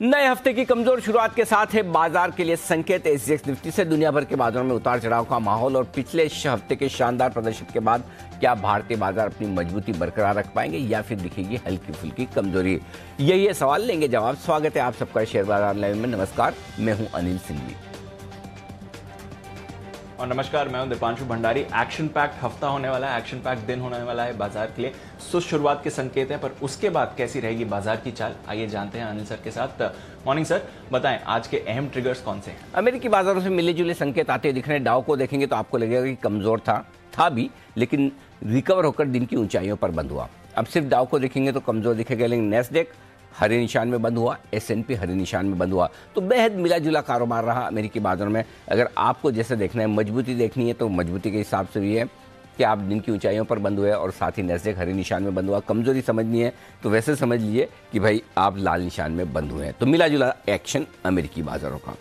नए हफ्ते की कमजोर शुरुआत के साथ है बाजार के लिए संकेत। एसजीएक्स निफ्टी से दुनिया भर के बाजारों में उतार चढ़ाव का माहौल और पिछले हफ्ते के शानदार प्रदर्शन के बाद क्या भारतीय बाजार अपनी मजबूती बरकरार रख पाएंगे या फिर दिखेगी हल्की फुल्की कमजोरी? यही है सवाल, लेंगे जवाब। स्वागत है आप सबका शेयर बाजार लाइव में। नमस्कार, मैं हूं अनिल सिंघवी और नमस्कार, मैं हूं दीपांशु भंडारी। एक्शन पैक्ड हफ्ता होने वाला है, एक्शन पैक्ड दिन होने वाला है बाजार के लिए। सुस्त शुरुआत के संकेत हैं, पर उसके बाद कैसी रहेगी बाजार की चाल, आइए जानते हैं अनिल सर के साथ। मॉर्निंग सर, बताएं आज के अहम ट्रिगर्स कौन से हैं? अमेरिकी बाजारों से मिले जुले संकेत आते दिख रहे हैं। डाउ को देखेंगे तो आपको लगेगा कि कमजोर था भी, लेकिन रिकवर होकर दिन की ऊंचाइयों पर बंद हुआ। अब सिर्फ डाउ को देखेंगे तो कमजोर दिखेगा, लेकिन नेस्डेक हरे निशान में बंद हुआ, एसएनपी हरे निशान में बंद हुआ। तो बेहद मिला जुला कारोबार रहा अमेरिकी बाजारों में। अगर आपको जैसे देखना है, मजबूती देखनी है, तो मजबूती के हिसाब से भी है कि आप दिन की ऊंचाइयों पर बंद हुए और साथ ही नेस्डेक हरे निशान में बंद हुआ। कमजोरी समझनी है तो वैसे समझ लीजिए कि भाई आप लाल निशान में बंद हुए हैं। तो मिला जुला एक्शन अमेरिकी बाजारों का।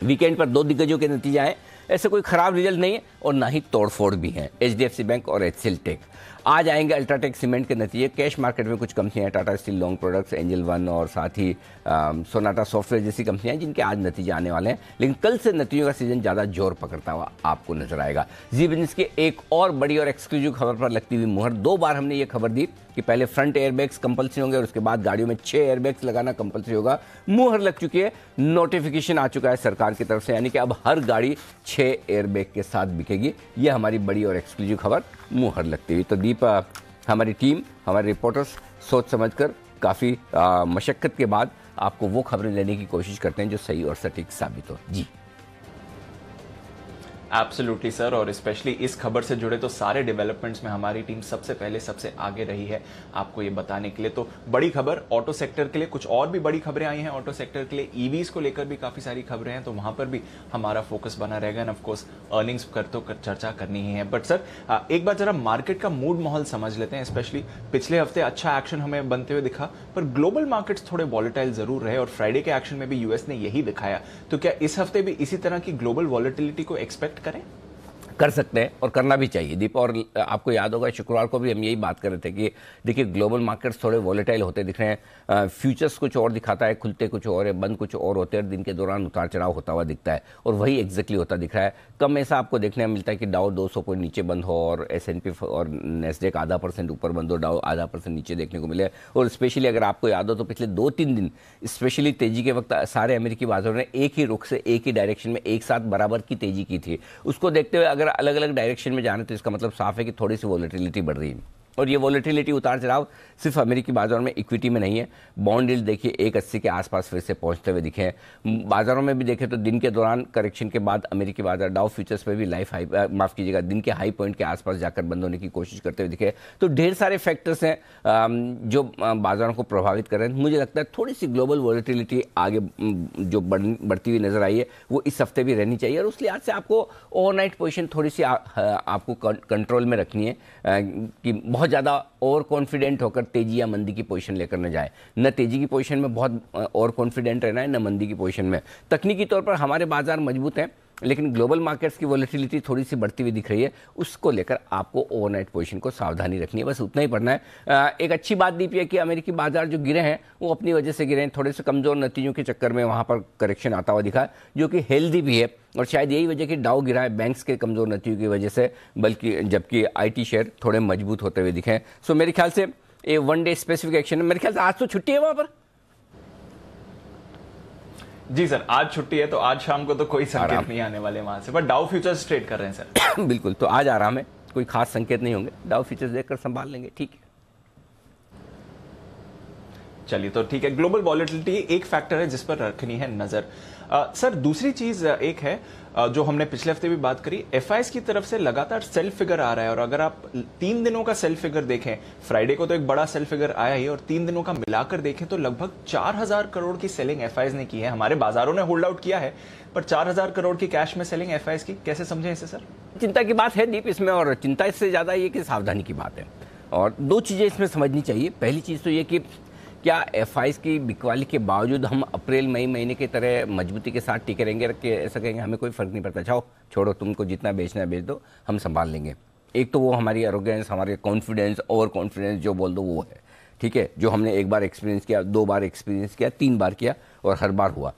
वीकेंड पर दो दिग्गजों के नतीजे आए। ऐसे कोई खराब रिजल्ट नहीं है और ना ही तोड़फोड़ भी है। एचडीएफसी बैंक और एचसीएल टेक। आज आएंगे अल्ट्राटेक सीमेंट के नतीजे। कैश मार्केट में कुछ कंपनियां हैं, Tata Steel Long products, angel one और साथ ही सोनाटा सॉफ्टवेयर जैसी कंपनियां हैं जिनके आज नतीजे आने वाले हैं। लेकिन कल से नतीजों का सीजन ज़्यादा जोर पकड़ता हुआ आपको नजर आएगा। जी बिजनेस की एक और बड़ी और एक्सक्लूसिव खबर पर लगती हुई मुहर। 2 बार हमने ये खबर दी कि पहले फ्रंट एयरबैग्स कंपल्सरी होंगे और उसके बाद गाड़ियों में 6 एयरबैग्स लगाना कंपल्सरी होगा। मुहर लग चुकी है, नोटिफिकेशन आ चुका है सरकार की तरफ से, यानी कि अब हर गाड़ी 6 एयरबैग के साथ बिकेगी। ये हमारी बड़ी और एक्सक्लूसिव खबर मुहर लगती हुई। तो दीप, हमारी टीम, हमारे रिपोर्टर्स सोच समझकर काफ़ी मशक्कत के बाद आपको वो खबरें लेने की कोशिश करते हैं जो सही और सटीक साबित हो। जी एब्सोल्युटली सर, और स्पेशली इस खबर से जुड़े तो सारे डेवलपमेंट्स में हमारी टीम सबसे पहले सबसे आगे रही है आपको ये बताने के लिए। तो बड़ी खबर ऑटो सेक्टर के लिए, कुछ और भी बड़ी खबरें आई हैं ऑटो सेक्टर के लिए। ईवीज को लेकर भी काफी सारी खबरें हैं, तो वहां पर भी हमारा फोकस बना रहेगा। एंड ऑफ कोर्स अर्निंग्स चर्चा करनी ही है। बट सर, एक बार जरा मार्केट का मूड माहौल समझ लेते हैं। स्पेशली पिछले हफ्ते अच्छा एक्शन हमें बनते हुए दिखा, पर ग्लोबल मार्केट्स थोड़े वॉलेटाइल जरूर रहे और फ्राइडे के एक्शन में भी यूएस ने यही दिखाया। तो क्या इस हफ्ते भी इसी तरह की ग्लोबल वॉलेटिलिटी को एक्सपेक्ट करें? कर सकते हैं और करना भी चाहिए दीप। और आपको याद होगा शुक्रवार को भी हम यही बात कर रहे थे कि देखिए ग्लोबल मार्केट्स थोड़े वॉलेटाइल होते दिख रहे हैं। फ्यूचर्स कुछ और दिखाता है, खुलते कुछ और है, बंद कुछ और होते हैं, दिन के दौरान उतार चढ़ाव होता हुआ दिखता है और वही एग्जैक्टली होता दिख रहा है। कम ऐसा आपको देखने में मिलता है कि डाउ 200 पॉइंट नीचे बंद हो और एसएनपी और नेस्डेक आधा % ऊपर बंद हो, डाउ आधा % नीचे देखने को मिले। और स्पेशली अगर आपको याद हो तो पिछले 2-3 दिन स्पेशली तेजी के वक्त सारे अमेरिकी बाजारों ने एक ही रुख से एक ही डायरेक्शन में एक साथ बराबर की तेजी की थी। उसको देखते हुए अगर अलग अलग डायरेक्शन में जाने तो इसका मतलब साफ है कि थोड़ी सी वॉलेटिलिटी बढ़ रही है। और ये वॉलेटिलिटी उतार चढ़ाव सिर्फ अमेरिकी बाजारों में, इक्विटी में नहीं है। बॉन्ड यील्ड देखिए 1.80 के आसपास फिर से पहुंचते हुए दिखे हैं। बाजारों में भी देखें तो दिन के दौरान करेक्शन के बाद अमेरिकी बाजार डाउ फ्यूचर्स पे भी दिन के हाई पॉइंट के आसपास जाकर बंद होने की कोशिश करते हुए दिखे। तो ढेर सारे फैक्टर्स हैं जो बाजारों को प्रभावित कर रहे हैं। मुझे लगता है थोड़ी सी ग्लोबल वॉलेटिलिटी आगे जो बढ़ती हुई नजर आई है वो इस हफ्ते भी रहनी चाहिए और उस लिहाज से आपको ओवरनाइट पोजीशन थोड़ी सी आपको कंट्रोल में रखनी है कि बहुत ज़्यादा ओवर कॉन्फिडेंट होकर तेजी या मंदी की पोजीशन लेकर न जाए। न तेजी की पोजीशन में बहुत ओवर कॉन्फिडेंट रहना है, न मंदी की पोजीशन में। तकनीकी तौर पर हमारे बाजार मजबूत हैं, लेकिन ग्लोबल मार्केट्स की वॉलेटिलिटी थोड़ी सी बढ़ती हुई दिख रही है। उसको लेकर आपको ओवरनाइट पोजीशन को सावधानी रखनी है, बस उतना ही पढ़ना है। एक अच्छी बात दीप है कि अमेरिकी बाजार जो गिरे हैं वो अपनी वजह से गिरे हैं। थोड़े से कमजोर नतीजों के चक्कर में वहाँ पर करेक्शन आता हुआ दिखा, जो कि हेल्दी भी है। और शायद यही वजह कि डाउ गिरा है बैंक्स के कमजोर नतीजों की वजह से, बल्कि जबकि आईटी शेयर थोड़े मजबूत होते हुए दिखे। सो मेरे ख्याल से ये 1 डे स्पेसिफिक एक्शन है। मेरे ख्याल से आज तो छुट्टी है वहाँ पर। जी सर, आज छुट्टी है, तो आज शाम को तो कोई संकेत नहीं आने वाले वहां से, बट डाउ फ्यूचर्स ट्रेड कर रहे हैं सर। बिल्कुल, तो आज आराम है, कोई खास संकेत नहीं होंगे। डाउ फ्यूचर्स देखकर संभाल लेंगे, ठीक है। चलिए तो ठीक है। ग्लोबल वॉलेटिलिटी एक फैक्टर है जिस पर रखनी है नजर। सर, दूसरी चीज एक है जो हमने पिछले हफ्ते भी बात करी, एफआईएस की तरफ से लगातार सेल फिगर आ रहा है। और अगर आप 3 दिनों का सेल फिगर देखें, फ्राइडे को तो एक बड़ा सेल फिगर आया ही, और 3 दिनों का मिलाकर देखें तो लगभग 4000 करोड़ की सेलिंग एफआईएस ने की है। हमारे बाजारों ने होल्ड आउट किया है, पर 4000 करोड़ की कैश में सेलिंग एफआईएस की, कैसे समझें इसे सर? चिंता की बात है दीप इसमें, और चिंता इससे ज्यादा ये कि सावधानी की बात है। और 2 चीजें इसमें समझनी चाहिए। पहली चीज तो ये कि क्या एफआईएस की बिकवाली के बावजूद हम अप्रैल मई महीने की तरह मजबूती के साथ टिके रहेंगे, ऐसा कहेंगे हमें कोई फर्क नहीं पड़ता, जाओ छोड़ो, तुमको जितना बेचना है बेच दो, हम संभाल लेंगे। एक तो वो हमारी एरोगेंस, हमारे कॉन्फिडेंस, ओवर कॉन्फिडेंस जो बोल दो वो है। ठीक है, जो हमने एक बार एक्सपीरियंस किया, 2 बार एक्सपीरियंस किया, 3 बार किया और हर बार हुआ।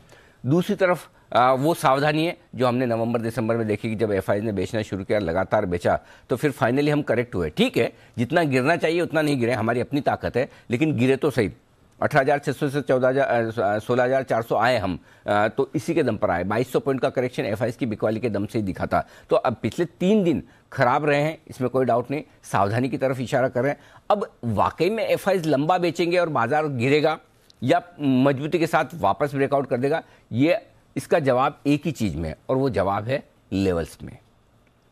दूसरी तरफ वो सावधानी है जो हमने नवंबर दिसंबर में देखी कि जब एफआईज ने बेचना शुरू किया, लगातार बेचा, तो फिर फाइनली हम करेक्ट हुए। ठीक है, जितना गिरना चाहिए उतना नहीं गिरे, हमारी अपनी ताकत है, लेकिन गिरे तो सही। 18,600 से 16,400 आए हम, तो इसी के दम पर आए। 2200 पॉइंट का करेक्शन एफआईज की बिकवाली के दम से ही दिखा था। तो अब पिछले 3 दिन खराब रहे हैं, इसमें कोई डाउट नहीं, सावधानी की तरफ इशारा कर रहे हैं। अब वाकई में एफआईज लंबा बेचेंगे और बाजार गिरेगा या मजबूती के साथ वापस ब्रेकआउट कर देगा, ये इसका जवाब एक ही चीज में है, और वो जवाब है लेवल्स में।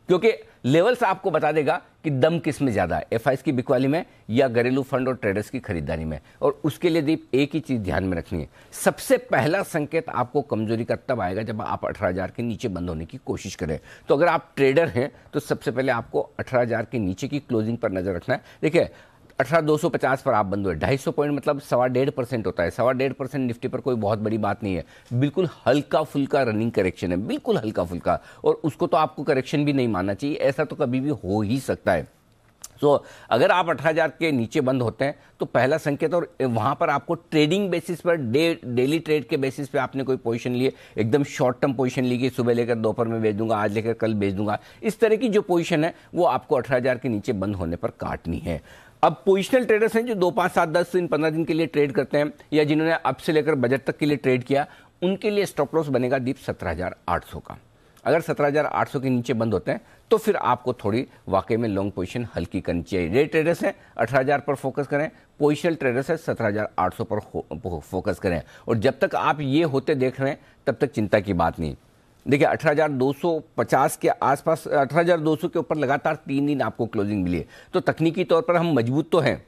क्योंकि लेवल्स आपको बता देगा कि दम किस में ज्यादा है, एफआईज की बिकवाली में या घरेलू फंड और ट्रेडर्स की खरीदारी में। और उसके लिए दीप एक ही चीज ध्यान में रखनी है, सबसे पहला संकेत आपको कमजोरी का तब आएगा जब आप 18,000 के नीचे बंद होने की कोशिश करें। तो अगर आप ट्रेडर हैं तो सबसे पहले आपको 18,000 के नीचे की क्लोजिंग पर नजर रखना है। देखिए 18,250 पर आप बंद हुए, 250 पॉइंट मतलब 1.25% होता है। 1.25% निफ्टी पर कोई बहुत बड़ी बात नहीं है, बिल्कुल हल्का फुल्का रनिंग करेक्शन है, बिल्कुल हल्का फुल्का, और उसको तो आपको करेक्शन भी नहीं मानना चाहिए, ऐसा तो कभी भी हो ही सकता है। तो अगर आप 18,000 के नीचे बंद होते हैं तो पहला संकेत, और वहां पर आपको ट्रेडिंग बेसिस पर, डेली ट्रेड के बेसिस पे आपने कोई पोजीशन लिए, एकदम शॉर्ट टर्म पोजीशन ली कि सुबह लेकर दोपहर में बेच दूंगा, आज लेकर कल बेच दूंगा, इस तरह की जो पोजीशन है वो आपको 18,000 के नीचे बंद होने पर काटनी है। अब पोजिशनल ट्रेडर्स हैं जो 2, 5, 7, 10 दिन, 15 दिन के लिए ट्रेड करते हैं, या जिन्होंने अब से लेकर बजट तक के लिए ट्रेड किया, उनके लिए स्टॉप लॉस बनेगा दीप 17,800 का। अगर 17,800 के नीचे बंद होते हैं तो फिर आपको थोड़ी वाकई में लॉन्ग पोजीशन हल्की करनी चाहिए। डे ट्रेडर्स हैं 18,000 पर फोकस करें, पोजिशनल ट्रेडर्स है 17,800 पर फोकस करें। और जब तक आप ये होते देख रहे हैं तब तक चिंता की बात नहीं। देखिए 18,250 के आसपास, 18,200 के ऊपर लगातार 3 दिन आपको क्लोजिंग मिली है, तो तकनीकी तौर पर हम मजबूत तो हैं।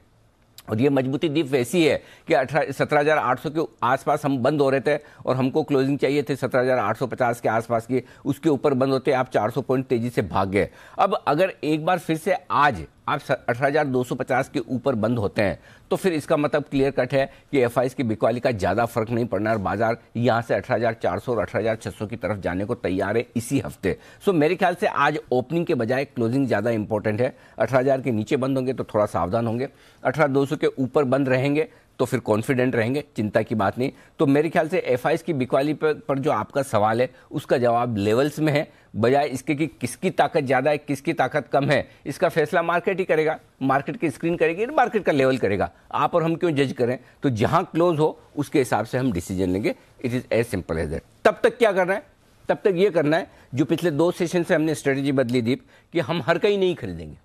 और ये मजबूती दीप वैसी है कि 17,800 के आसपास हम बंद हो रहे थे और हमको क्लोजिंग चाहिए थे 17,850 के आसपास की, उसके ऊपर बंद होते आप 400 पॉइंट तेजी से भाग गए। अब अगर एक बार फिर से आज आप 18,250 के ऊपर बंद होते हैं तो फिर इसका मतलब क्लियर कट है कि एफआईज की बिकवाली का ज़्यादा फर्क नहीं पड़ना, और बाजार यहाँ से 18,400 और 18,600 की तरफ जाने को तैयार है इसी हफ्ते। सो मेरे ख्याल से आज ओपनिंग के बजाय क्लोजिंग ज़्यादा इंपॉर्टेंट है। 18,000 के नीचे बंद होंगे तो थोड़ा सावधान होंगे, 18,200 के ऊपर बंद रहेंगे तो फिर कॉन्फिडेंट रहेंगे, चिंता की बात नहीं। तो मेरे ख्याल से एफआईज की बिकवाली पर जो आपका सवाल है उसका जवाब लेवल्स में है, बजाय इसके कि किसकी ताकत ज़्यादा है किसकी ताकत कम है। इसका फैसला मार्केट ही करेगा, मार्केट की स्क्रीन करेगी, मार्केट का लेवल करेगा। आप और हम क्यों जज करें, तो जहां क्लोज हो उसके हिसाब से हम डिसीजन लेंगे। It is as simple as that. तब तक क्या करना है, तब तक ये करना है जो पिछले 2 सेशन से हमने स्ट्रेटेजी बदली दीप, कि हम हर कहीं नहीं खरीदेंगे,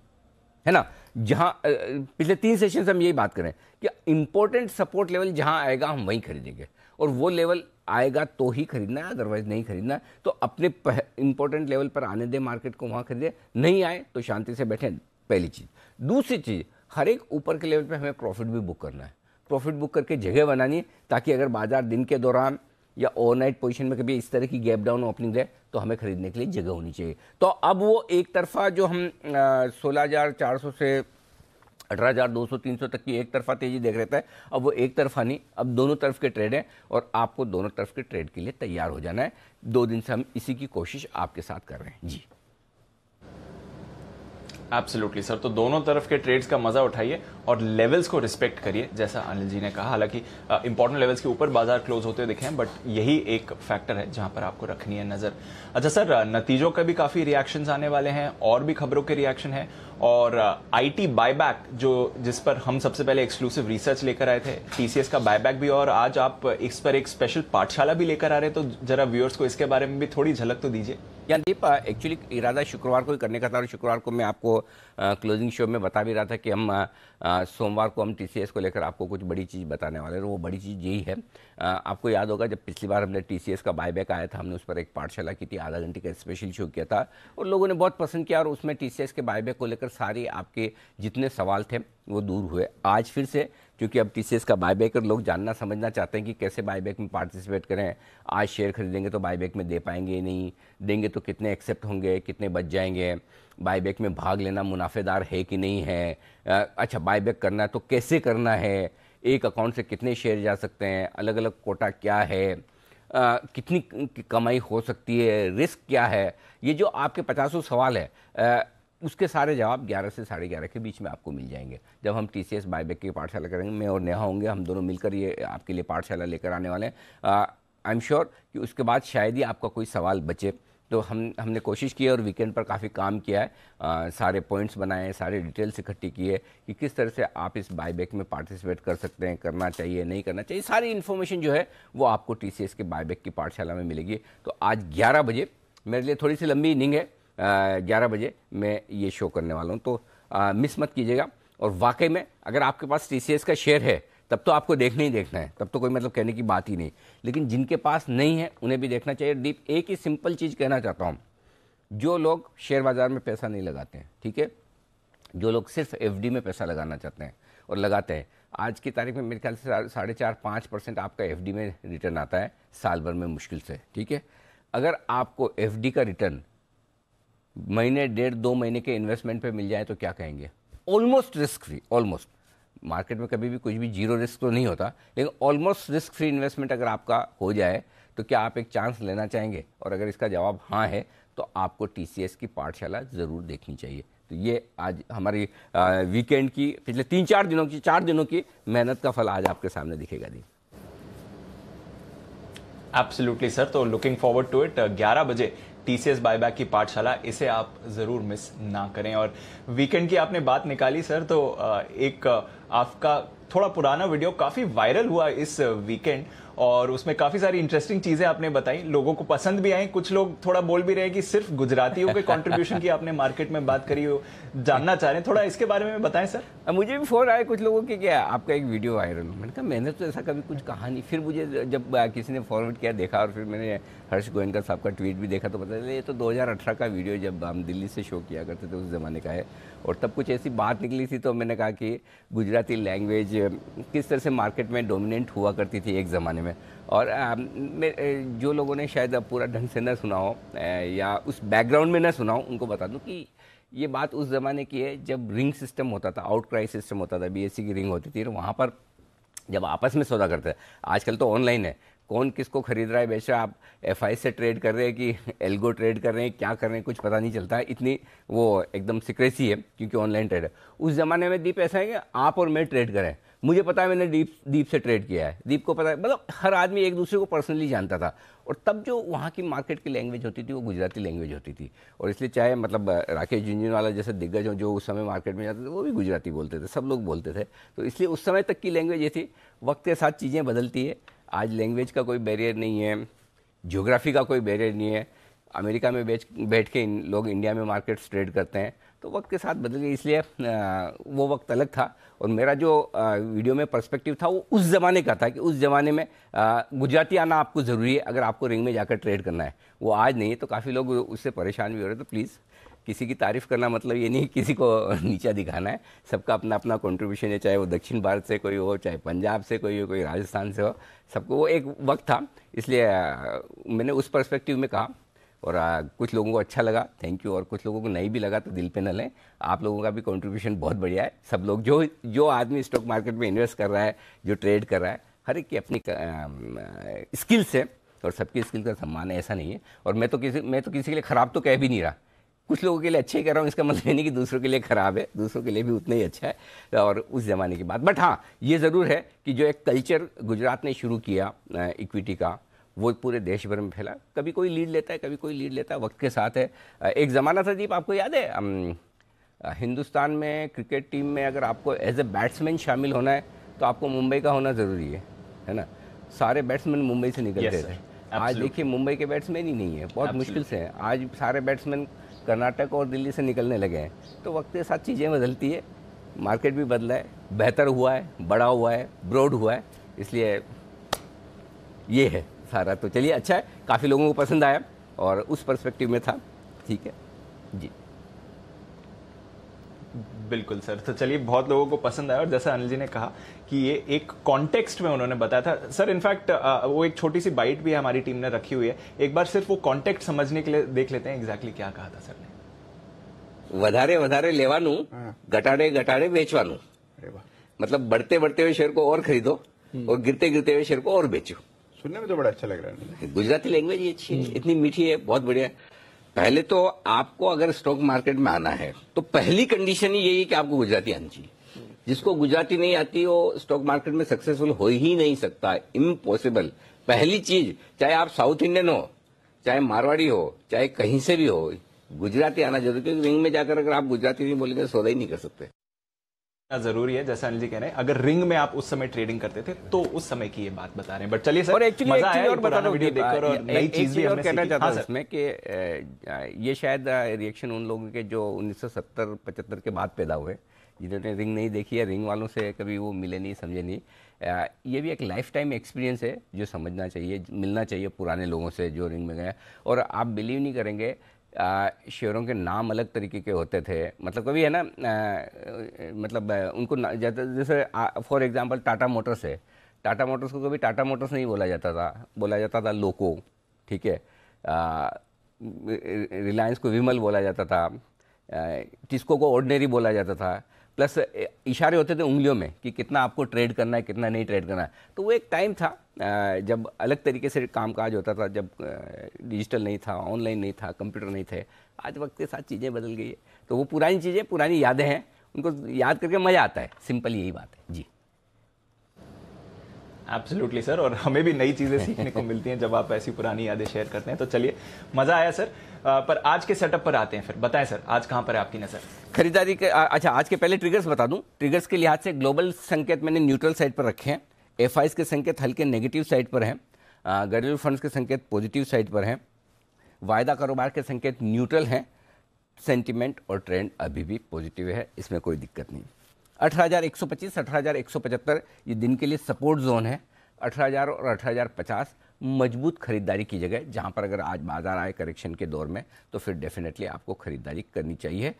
है ना। जहां पिछले 3 सेशन से हम यही बात करें कि इंपॉर्टेंट सपोर्ट लेवल जहां आएगा हम वहीं खरीदेंगे, और वो लेवल आएगा तो ही खरीदना है, अदरवाइज नहीं खरीदना है। तो अपने इंपॉर्टेंट लेवल पर आने दे मार्केट को, वहां खरीदे, नहीं आए तो शांति से बैठे, पहली चीज। दूसरी चीज, हर एक ऊपर के लेवल पे हमें प्रॉफिट भी बुक करना है, प्रॉफिट बुक करके जगह बनानी, ताकि अगर बाजार दिन के दौरान या ओवरनाइट पोजीशन में कभी इस तरह की गैप डाउन ओपनिंग रहे तो हमें खरीदने के लिए जगह होनी चाहिए। तो अब वो एक तरफा जो हम 16,400 से 18,200, 300 तक की एक तरफा तेजी देख रहे थे, अब वो एक तरफा नहीं, अब दोनों तरफ के ट्रेड है, और आपको दोनों तरफ के ट्रेड के लिए तैयार हो जाना है। 2 दिन से हम इसी की कोशिश आपके साथ कर रहे हैं जी। एब्सोल्युटली सर, तो दोनों तरफ के ट्रेड्स का मजा उठाइए और लेवल्स को रिस्पेक्ट करिए, जैसा अनिल जी ने कहा। हालांकि इंपॉर्टेंट लेवल्स के ऊपर बाजार क्लोज होते दिखे हैं, बट यही एक फैक्टर है जहां पर आपको रखनी है नजर। अच्छा सर, नतीजों का भी काफी रिएक्शंस आने वाले हैं, और भी खबरों के रिएक्शन है, और आईटी बायबैक जिस पर हम सबसे पहले एक्सक्लूसिव रिसर्च लेकर आए थे, टीसीएस का बायबैक भी, और आज आप इस पर एक स्पेशल पाठशाला भी लेकर आ रहे हैं, तो जरा व्यूअर्स को इसके बारे में भी थोड़ी झलक तो दीजिए। दीप, एक्चुअली इरादा शुक्रवार को ही करने का था, और शुक्रवार को मैं आपको क्लोजिंग शो में बता भी रहा था कि हम सोमवार को हम टीसीएस को लेकर आपको कुछ बड़ी चीज़ बताने वाले हैं, और वो बड़ी चीज़ यही है। आपको याद होगा जब पिछली बार हमने टीसीएस का बायबैक आया था, हमने उस पर एक पाठशाला की थी, आधा घंटे का स्पेशल शो किया था, और लोगों ने बहुत पसंद किया, और उसमें टीसीएस के बायबैक को लेकर सारे आपके जितने सवाल थे वो दूर हुए। आज फिर से, क्योंकि अब टीसीएस का बायबैक लोग जानना समझना चाहते हैं कि कैसे बायबैक में पार्टिसिपेट करें, आज शेयर खरीदेंगे तो बायबैक में दे पाएंगे नहीं, देंगे तो कितने एक्सेप्ट होंगे, कितने बच जाएंगे, बायबैक में भाग लेना मुनाफेदार है कि नहीं है, अच्छा बायबैक करना है तो कैसे करना है, एक अकाउंट से कितने शेयर जा सकते हैं, अलग अलग कोटा क्या है, कितनी कमाई हो सकती है, रिस्क क्या है, ये जो आपके 50 सवाल है, उसके सारे जवाब 11 से 11:30 के बीच में आपको मिल जाएंगे जब हम टीसीएस बायबैक की पाठशाला करेंगे। मैं और नेहा होंगे, हम दोनों मिलकर ये आपके लिए पाठशाला लेकर आने वाले हैं। आई एम श्योर कि उसके बाद शायद ही आपका कोई सवाल बचे। तो हमने कोशिश की है और वीकेंड पर काफ़ी काम किया है, सारे पॉइंट्स बनाए हैं, सारे डिटेल्स इकट्ठी की है कि किस तरह से आप इस बायबैक में पार्टिसिपेट कर सकते हैं, करना चाहिए नहीं करना चाहिए। सारी इन्फॉर्मेशन जो है वो आपको टीसीएस के बायबैक की पाठशाला में मिलेगी। तो आज 11 बजे मेरे लिए थोड़ी सी लंबी इनिंग है, 11 बजे मैं ये शो करने वाला हूँ, तो मिस मत कीजिएगा। और वाकई में अगर आपके पास टीसीएस का शेयर है तब तो आपको देखना ही देखना है, तब तो कोई मतलब कहने की बात ही नहीं। लेकिन जिनके पास नहीं है उन्हें भी देखना चाहिए। दीप, एक ही सिंपल चीज़ कहना चाहता हूँ, जो लोग शेयर बाजार में पैसा नहीं लगाते हैं, ठीक है, जो लोग सिर्फ एफडी में पैसा लगाना चाहते हैं और लगाते हैं, आज की तारीख में मेरे ख्याल से 4.5-5% आपका एफडी में रिटर्न आता है साल भर में मुश्किल से, ठीक है। अगर आपको एफडी का रिटर्न महीने 1.5-2 महीने के इन्वेस्टमेंट पे मिल जाए तो क्या कहेंगे? Almost risk free, almost. Market में कभी भी कुछ भी जीरो रिस्क तो नहीं होता, लेकिन ऑलमोस्ट रिस्क फ्री इन्वेस्टमेंट अगर आपका हो जाए तो क्या आप एक चांस लेना चाहेंगे? और अगर इसका जवाब हाँ है तो आपको टीसीएस की पाठशाला ज़रूर देखनी चाहिए। तो ये आज हमारी वीकेंड की पिछले 4 दिनों की मेहनत का फल आज आपके सामने दिखेगा। दी एब्सोल्युटली सर, तो लुकिंग फॉरवर्ड टू इट। 11 बजे टीसीएस बायबैक की पाठशाला, इसे आप जरूर मिस ना करें। और वीकेंड की आपने बात निकाली सर, तो एक आपका थोड़ा पुराना वीडियो काफी वायरल हुआ इस वीकेंड और उसमें काफी सारी इंटरेस्टिंग चीजें आपने बताई, लोगों को पसंद भी आई। कुछ लोग थोड़ा बोल भी रहे हैं कि सिर्फ गुजरातियों के कंट्रीब्यूशन की आपने मार्केट में बात करी हो, जानना चाह रहे हैं, थोड़ा इसके बारे में बताएं सर। मुझे भी फोन आया कुछ लोगों के, क्या आपका एक वीडियो वायरल हो। मैंने कहा मैंने तो ऐसा कभी कुछ कहा नहीं। फिर मुझे जब किसी ने फॉरवर्ड किया, देखा, और फिर मैंने हर्ष गोयनकर साहब का ट्वीट भी देखा तो पता चला ये तो 2018 का वीडियो जब हम दिल्ली से शो किया करते थे उस ज़माने का है। और तब कुछ ऐसी बात निकली थी तो मैंने कहा कि गुजराती लैंग्वेज किस तरह से मार्केट में डोमिनेंट हुआ करती थी एक ज़माने में। और जो लोगों ने शायद अब पूरा ढंग से न सुना हो या उस बैकग्राउंड में न सुना हो, उनको बता दूं कि ये बात उस ज़माने की है जब रिंग सिस्टम होता था, आउटक्राई सिस्टम होता था, बीएससी की रिंग होती थी, तो वहाँ पर जब आपस में सौदा करते हैं। आजकल तो ऑनलाइन है, कौन किसको खरीद रहा है, बेच रहा है, आप एफआई से ट्रेड कर रहे हैं कि एल्गो ट्रेड कर रहे हैं, क्या कर रहे हैं, कुछ पता नहीं चलता है। इतनी वो एकदम सीक्रेसी है क्योंकि ऑनलाइन ट्रेड है। उस ज़माने में दीप ऐसा है कि आप और मैं ट्रेड करें, मुझे पता है मैंने दीप से ट्रेड किया है, दीप को पता है, मतलब हर आदमी एक दूसरे को पर्सनली जानता था। और तब जो वहाँ की मार्केट की लैंग्वेज होती थी वो गुजराती लैंग्वेज होती थी। और इसलिए चाहे मतलब राकेश झुंझुनवाला जैसे दिग्गज जो उस समय मार्केट में जाते थे वो भी गुजराती बोलते थे, सब लोग बोलते थे। तो इसलिए उस समय तक की लैंग्वेज ये थी। वक्त के साथ चीज़ें बदलती है। आज लैंग्वेज का कोई बैरियर नहीं है, ज्योग्राफी का कोई बैरियर नहीं है। अमेरिका में बैठ के लोग इंडिया में मार्केट्स ट्रेड करते हैं, तो वक्त के साथ बदल गई। इसलिए वो वक्त अलग था। और मेरा जो वीडियो में पर्सपेक्टिव था वो उस ज़माने का था कि उस ज़माने में गुजराती आना आपको ज़रूरी है अगर आपको रिंग में जाकर ट्रेड करना है। वो आज नहीं है, तो काफ़ी लोग उससे परेशान भी हो रहे हैं। तो प्लीज़ किसी की तारीफ़ करना मतलब ये नहीं किसी को नीचा दिखाना है। सबका अपना अपना कंट्रीब्यूशन है, चाहे वो दक्षिण भारत से कोई हो, चाहे पंजाब से कोई हो, कोई राजस्थान से हो, सबको वो एक वक्त था। इसलिए मैंने उस पर्सपेक्टिव में कहा। और कुछ लोगों को अच्छा लगा, थैंक यू, और कुछ लोगों को नहीं भी लगा तो दिल पे न लें। आप लोगों का भी कंट्रीब्यूशन बहुत बढ़िया है। सब लोग जो आदमी स्टॉक मार्केट में इन्वेस्ट कर रहा है, जो ट्रेड कर रहा है, हर एक की अपनी स्किल्स है और सबकी स्किल का सम्मान है, ऐसा नहीं है। और मैं तो किसी के लिए ख़राब तो कह भी नहीं रहा, कुछ लोगों के लिए अच्छे ही कह रहा हूँ। इसका मतलब ये नहीं कि दूसरों के लिए ख़राब है, दूसरों के लिए भी उतना ही अच्छा है। और उस ज़माने की बात, बट हाँ ये ज़रूर है कि जो एक कल्चर गुजरात ने शुरू किया इक्विटी का, वो पूरे देश भर में फैला। कभी कोई लीड लेता है, कभी कोई लीड लेता है, वक्त के साथ है। एक ज़माना था दीप, आपको याद है, हिंदुस्तान में क्रिकेट टीम में अगर आपको एज ए बैट्समैन शामिल होना है तो आपको मुंबई का होना ज़रूरी है ना। सारे बैट्समैन मुंबई से निकलते थे। आज देखिए मुंबई के बैट्समैन ही नहीं है, बहुत मुश्किल से हैं। आज सारे बैट्समैन कर्नाटक और दिल्ली से निकलने लगे हैं। तो वक्त के साथ चीज़ें बदलती है, मार्केट भी बदला है, बेहतर हुआ है, बड़ा हुआ है, ब्रॉड हुआ है। इसलिए ये है सारा। तो चलिए अच्छा है, काफ़ी लोगों को पसंद आया और उस पर्सपेक्टिव में था, ठीक है जी। बिल्कुल सर, तो चलिए बहुत लोगों को पसंद आया। और जैसा अनिल जी ने कहा कि ये एक कॉन्टेक्स्ट में उन्होंने बताया था सर। इनफैक्ट वो एक छोटी सी बाइट भी हमारी टीम ने रखी हुई है, एक बार सिर्फ वो कॉन्टेक्स्ट समझने के लिए देख लेते हैं एग्जैक्टली क्या कहा था सर ने। વધારે વધારે લેવાનું, ઘટાડે ઘટાડે વેચવાનું, मतलब बढ़ते बढ़ते हुए शेयर को और खरीदो और गिरते गिरते हुए शेयर को और बेचो। सुनने में तो बड़ा अच्छा लग रहा है। गुजराती लैंग्वेज ये अच्छी है, इतनी मीठी है, बहुत बढ़िया है। पहले तो आपको अगर स्टॉक मार्केट में आना है तो पहली कंडीशन ही यही है कि आपको गुजराती आनी चाहिए। जिसको गुजराती नहीं आती वो स्टॉक मार्केट में सक्सेसफुल हो ही नहीं सकता, इम्पॉसिबल। पहली चीज, चाहे आप साउथ इंडियन हो, चाहे मारवाड़ी हो, चाहे कहीं से भी हो, गुजराती आना जरूरी, क्योंकि रिंग में जाकर अगर आप गुजराती नहीं बोलेंगे सौदा ही नहीं कर सकते। जरूरी है, जैसा अनिल जी कह रहे हैं। अगर रिंग में आप उस समय ट्रेडिंग करते थे तो उस समय की ये बात बता रहे हैं। बट चलिए सर, और एक्चुअली मजा आया और बता दो वीडियो देखकर और नई चीज भी हमने कहना सीखी। चाहता हाँ हूं सर, इसमें कि ये शायद रिएक्शन उन लोगों के जो 1970-75 के बाद पैदा हुए, जिन्होंने रिंग नहीं देखी है, रिंग वालों से कभी वो मिले नहीं, समझे नहीं। ये भी एक लाइफ टाइम एक्सपीरियंस है जो समझना चाहिए, मिलना चाहिए पुराने लोगों से जो रिंग में गए। और आप बिलीव नहीं करेंगे, शेयरों के नाम अलग तरीके के होते थे। मतलब कभी है ना, मतलब उनको जैसे फॉर एग्जांपल टाटा मोटर्स है, टाटा मोटर्स को कभी टाटा मोटर्स नहीं बोला जाता था, बोला जाता था लोको, ठीक है। रिलायंस को विमल बोला जाता था, टिस्को को ऑर्डिनरी बोला जाता था। प्लस इशारे होते थे उंगलियों में कि कितना आपको ट्रेड करना है, कितना नहीं ट्रेड करना है। तो वो एक टाइम था जब अलग तरीके से कामकाज होता था, जब डिजिटल नहीं था, ऑनलाइन नहीं था, कंप्यूटर नहीं थे। आज वक्त के साथ चीज़ें बदल गई है, तो वो पुरानी चीज़ें, पुरानी यादें हैं, उनको याद करके मज़ा आता है। सिंपल यही बात है जी। एब्सोल्युटली सर, और हमें भी नई चीजें सीखने को मिलती हैं जब आप ऐसी पुरानी यादें शेयर करते हैं। तो चलिए, मजा आया सर। पर आज के सेटअप पर आते हैं फिर। बताएं सर, आज कहां पर है आपकी नजर? खरीदारी के अच्छा, आज के पहले ट्रिगर्स बता दूं। ट्रिगर्स के लिहाज से ग्लोबल संकेत मैंने न्यूट्रल साइड पर रखे हैं। एफआईज के संकेत हल्के नेगेटिव साइड पर हैं। घरेलू फंड्स के संकेत पॉजिटिव साइड पर हैं। वायदा कारोबार के संकेत न्यूट्रल हैं। सेंटिमेंट और ट्रेंड अभी भी पॉजिटिव है, इसमें कोई दिक्कत नहीं। 18,125, 18,175 ये दिन के लिए सपोर्ट जोन है। 18,000 और 18,050 मजबूत खरीदारी की जगह, जहां पर अगर आज बाजार आए करेक्शन के दौर में तो फिर डेफिनेटली आपको खरीदारी करनी चाहिए।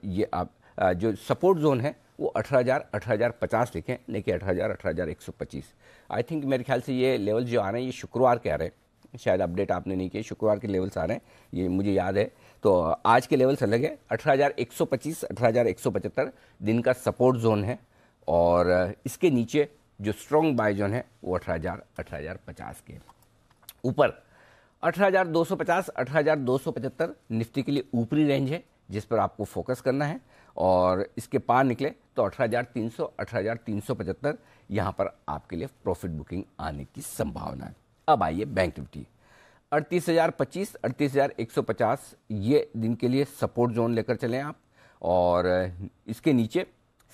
ये आप जो सपोर्ट जोन है वो 18,000, 18,050 लिखें, नहीं कि 18,000, 18,125। आई थिंक मेरे ख्याल से ये लेवल जो आ रहे हैं ये शुक्रवार के आ रहे हैं, शायद अपडेट आपने नहीं किया, शुक्रवार के लेवल्स आ रहे हैं, ये मुझे याद है। तो आज के लेवल्स अलग है। 18,125, 18,175 दिन का सपोर्ट जोन है, और इसके नीचे जो स्ट्रॉन्ग बाय जोन है वो 18,000, 18,050 के ऊपर 18,250, 18,275 निफ्टी के लिए ऊपरी रेंज है जिस पर आपको फोकस करना है। और इसके पार निकले तो 18,300, 18,375 यहाँ पर आपके लिए प्रॉफिट बुकिंग आने की संभावना है। अब आइए बैंक निफ्टी। 38,025, 38,150 ये दिन के लिए सपोर्ट जोन लेकर चलें आप, और इसके नीचे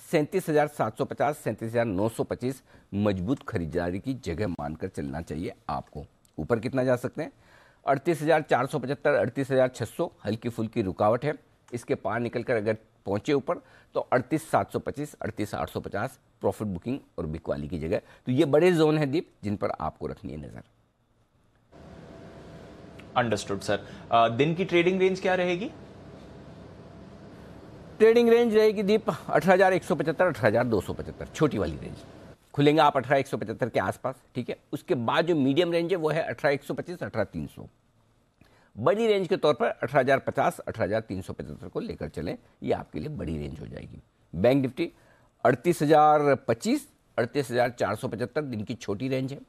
37,750, 37,925 मजबूत खरीदारी की जगह मानकर चलना चाहिए आपको। ऊपर कितना जा सकते हैं? 38,475, 38,600 हल्की फुल्की रुकावट है। इसके पार निकलकर अगर पहुंचे ऊपर तो 38,725, 38,850 प्रॉफिट बुकिंग और बिकवाली की जगह। तो ये बड़े जोन है दीप, जिन पर आपको रखनी है नजर। Understood sir. दिन की ट्रेडिंग रेंज क्या रहेगी? ट्रेडिंग रेंज रहेगी दीप 18,175, 18,275, छोटी वाली रेंज। खुलेंगे आप 18,175 के आसपास, ठीक है। उसके बाद जो मीडियम रेंज है वो है 18,125, 18,300। बड़ी रेंज के तौर पर 18,050, 18,375 को लेकर चलें, ये आपके लिए बड़ी रेंज हो जाएगी। बैंक निफ्टी 38,025, 38,475 दिन की छोटी रेंज है।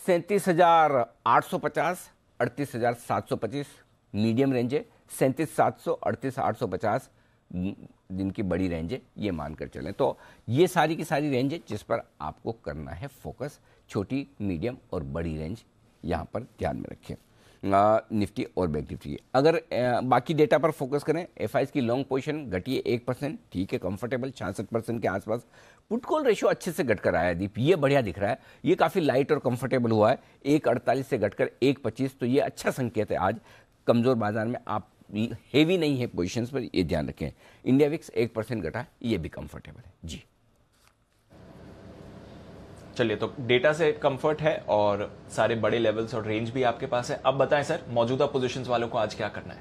37,850, 38,725 मीडियम रेंज है। 37,700, 38,850 दिन की बड़ी रेंज है, ये मानकर चलें। तो ये सारी की सारी रेंज है जिस पर आपको करना है फोकस। छोटी, मीडियम और बड़ी रेंज यहाँ पर ध्यान में रखें निफ्टी और बैंक निफ्टी। अगर बाकी डेटा पर फोकस करें, एफआईज की लॉन्ग पोजीशन घटी है 1%, ठीक है, कंफर्टेबल 66% के आसपास। पुट कॉल रेशियो अच्छे से घटकर आया है दीप, ये बढ़िया दिख रहा है, ये काफ़ी लाइट और कंफर्टेबल हुआ है। 1.48 से घटकर 1.25, तो ये अच्छा संकेत है। आज कमज़ोर बाजार में आप हेवी नहीं है पोजीशंस पर, ये ध्यान रखें। इंडिया विक्स 1% घटा, ये भी कंफर्टेबल है जी। चलिए, तो डेटा से कंफर्ट है और सारे बड़े लेवल्स और रेंज भी आपके पास है। अब बताएं सर, मौजूदा पोजीशंस वालों को आज क्या करना है?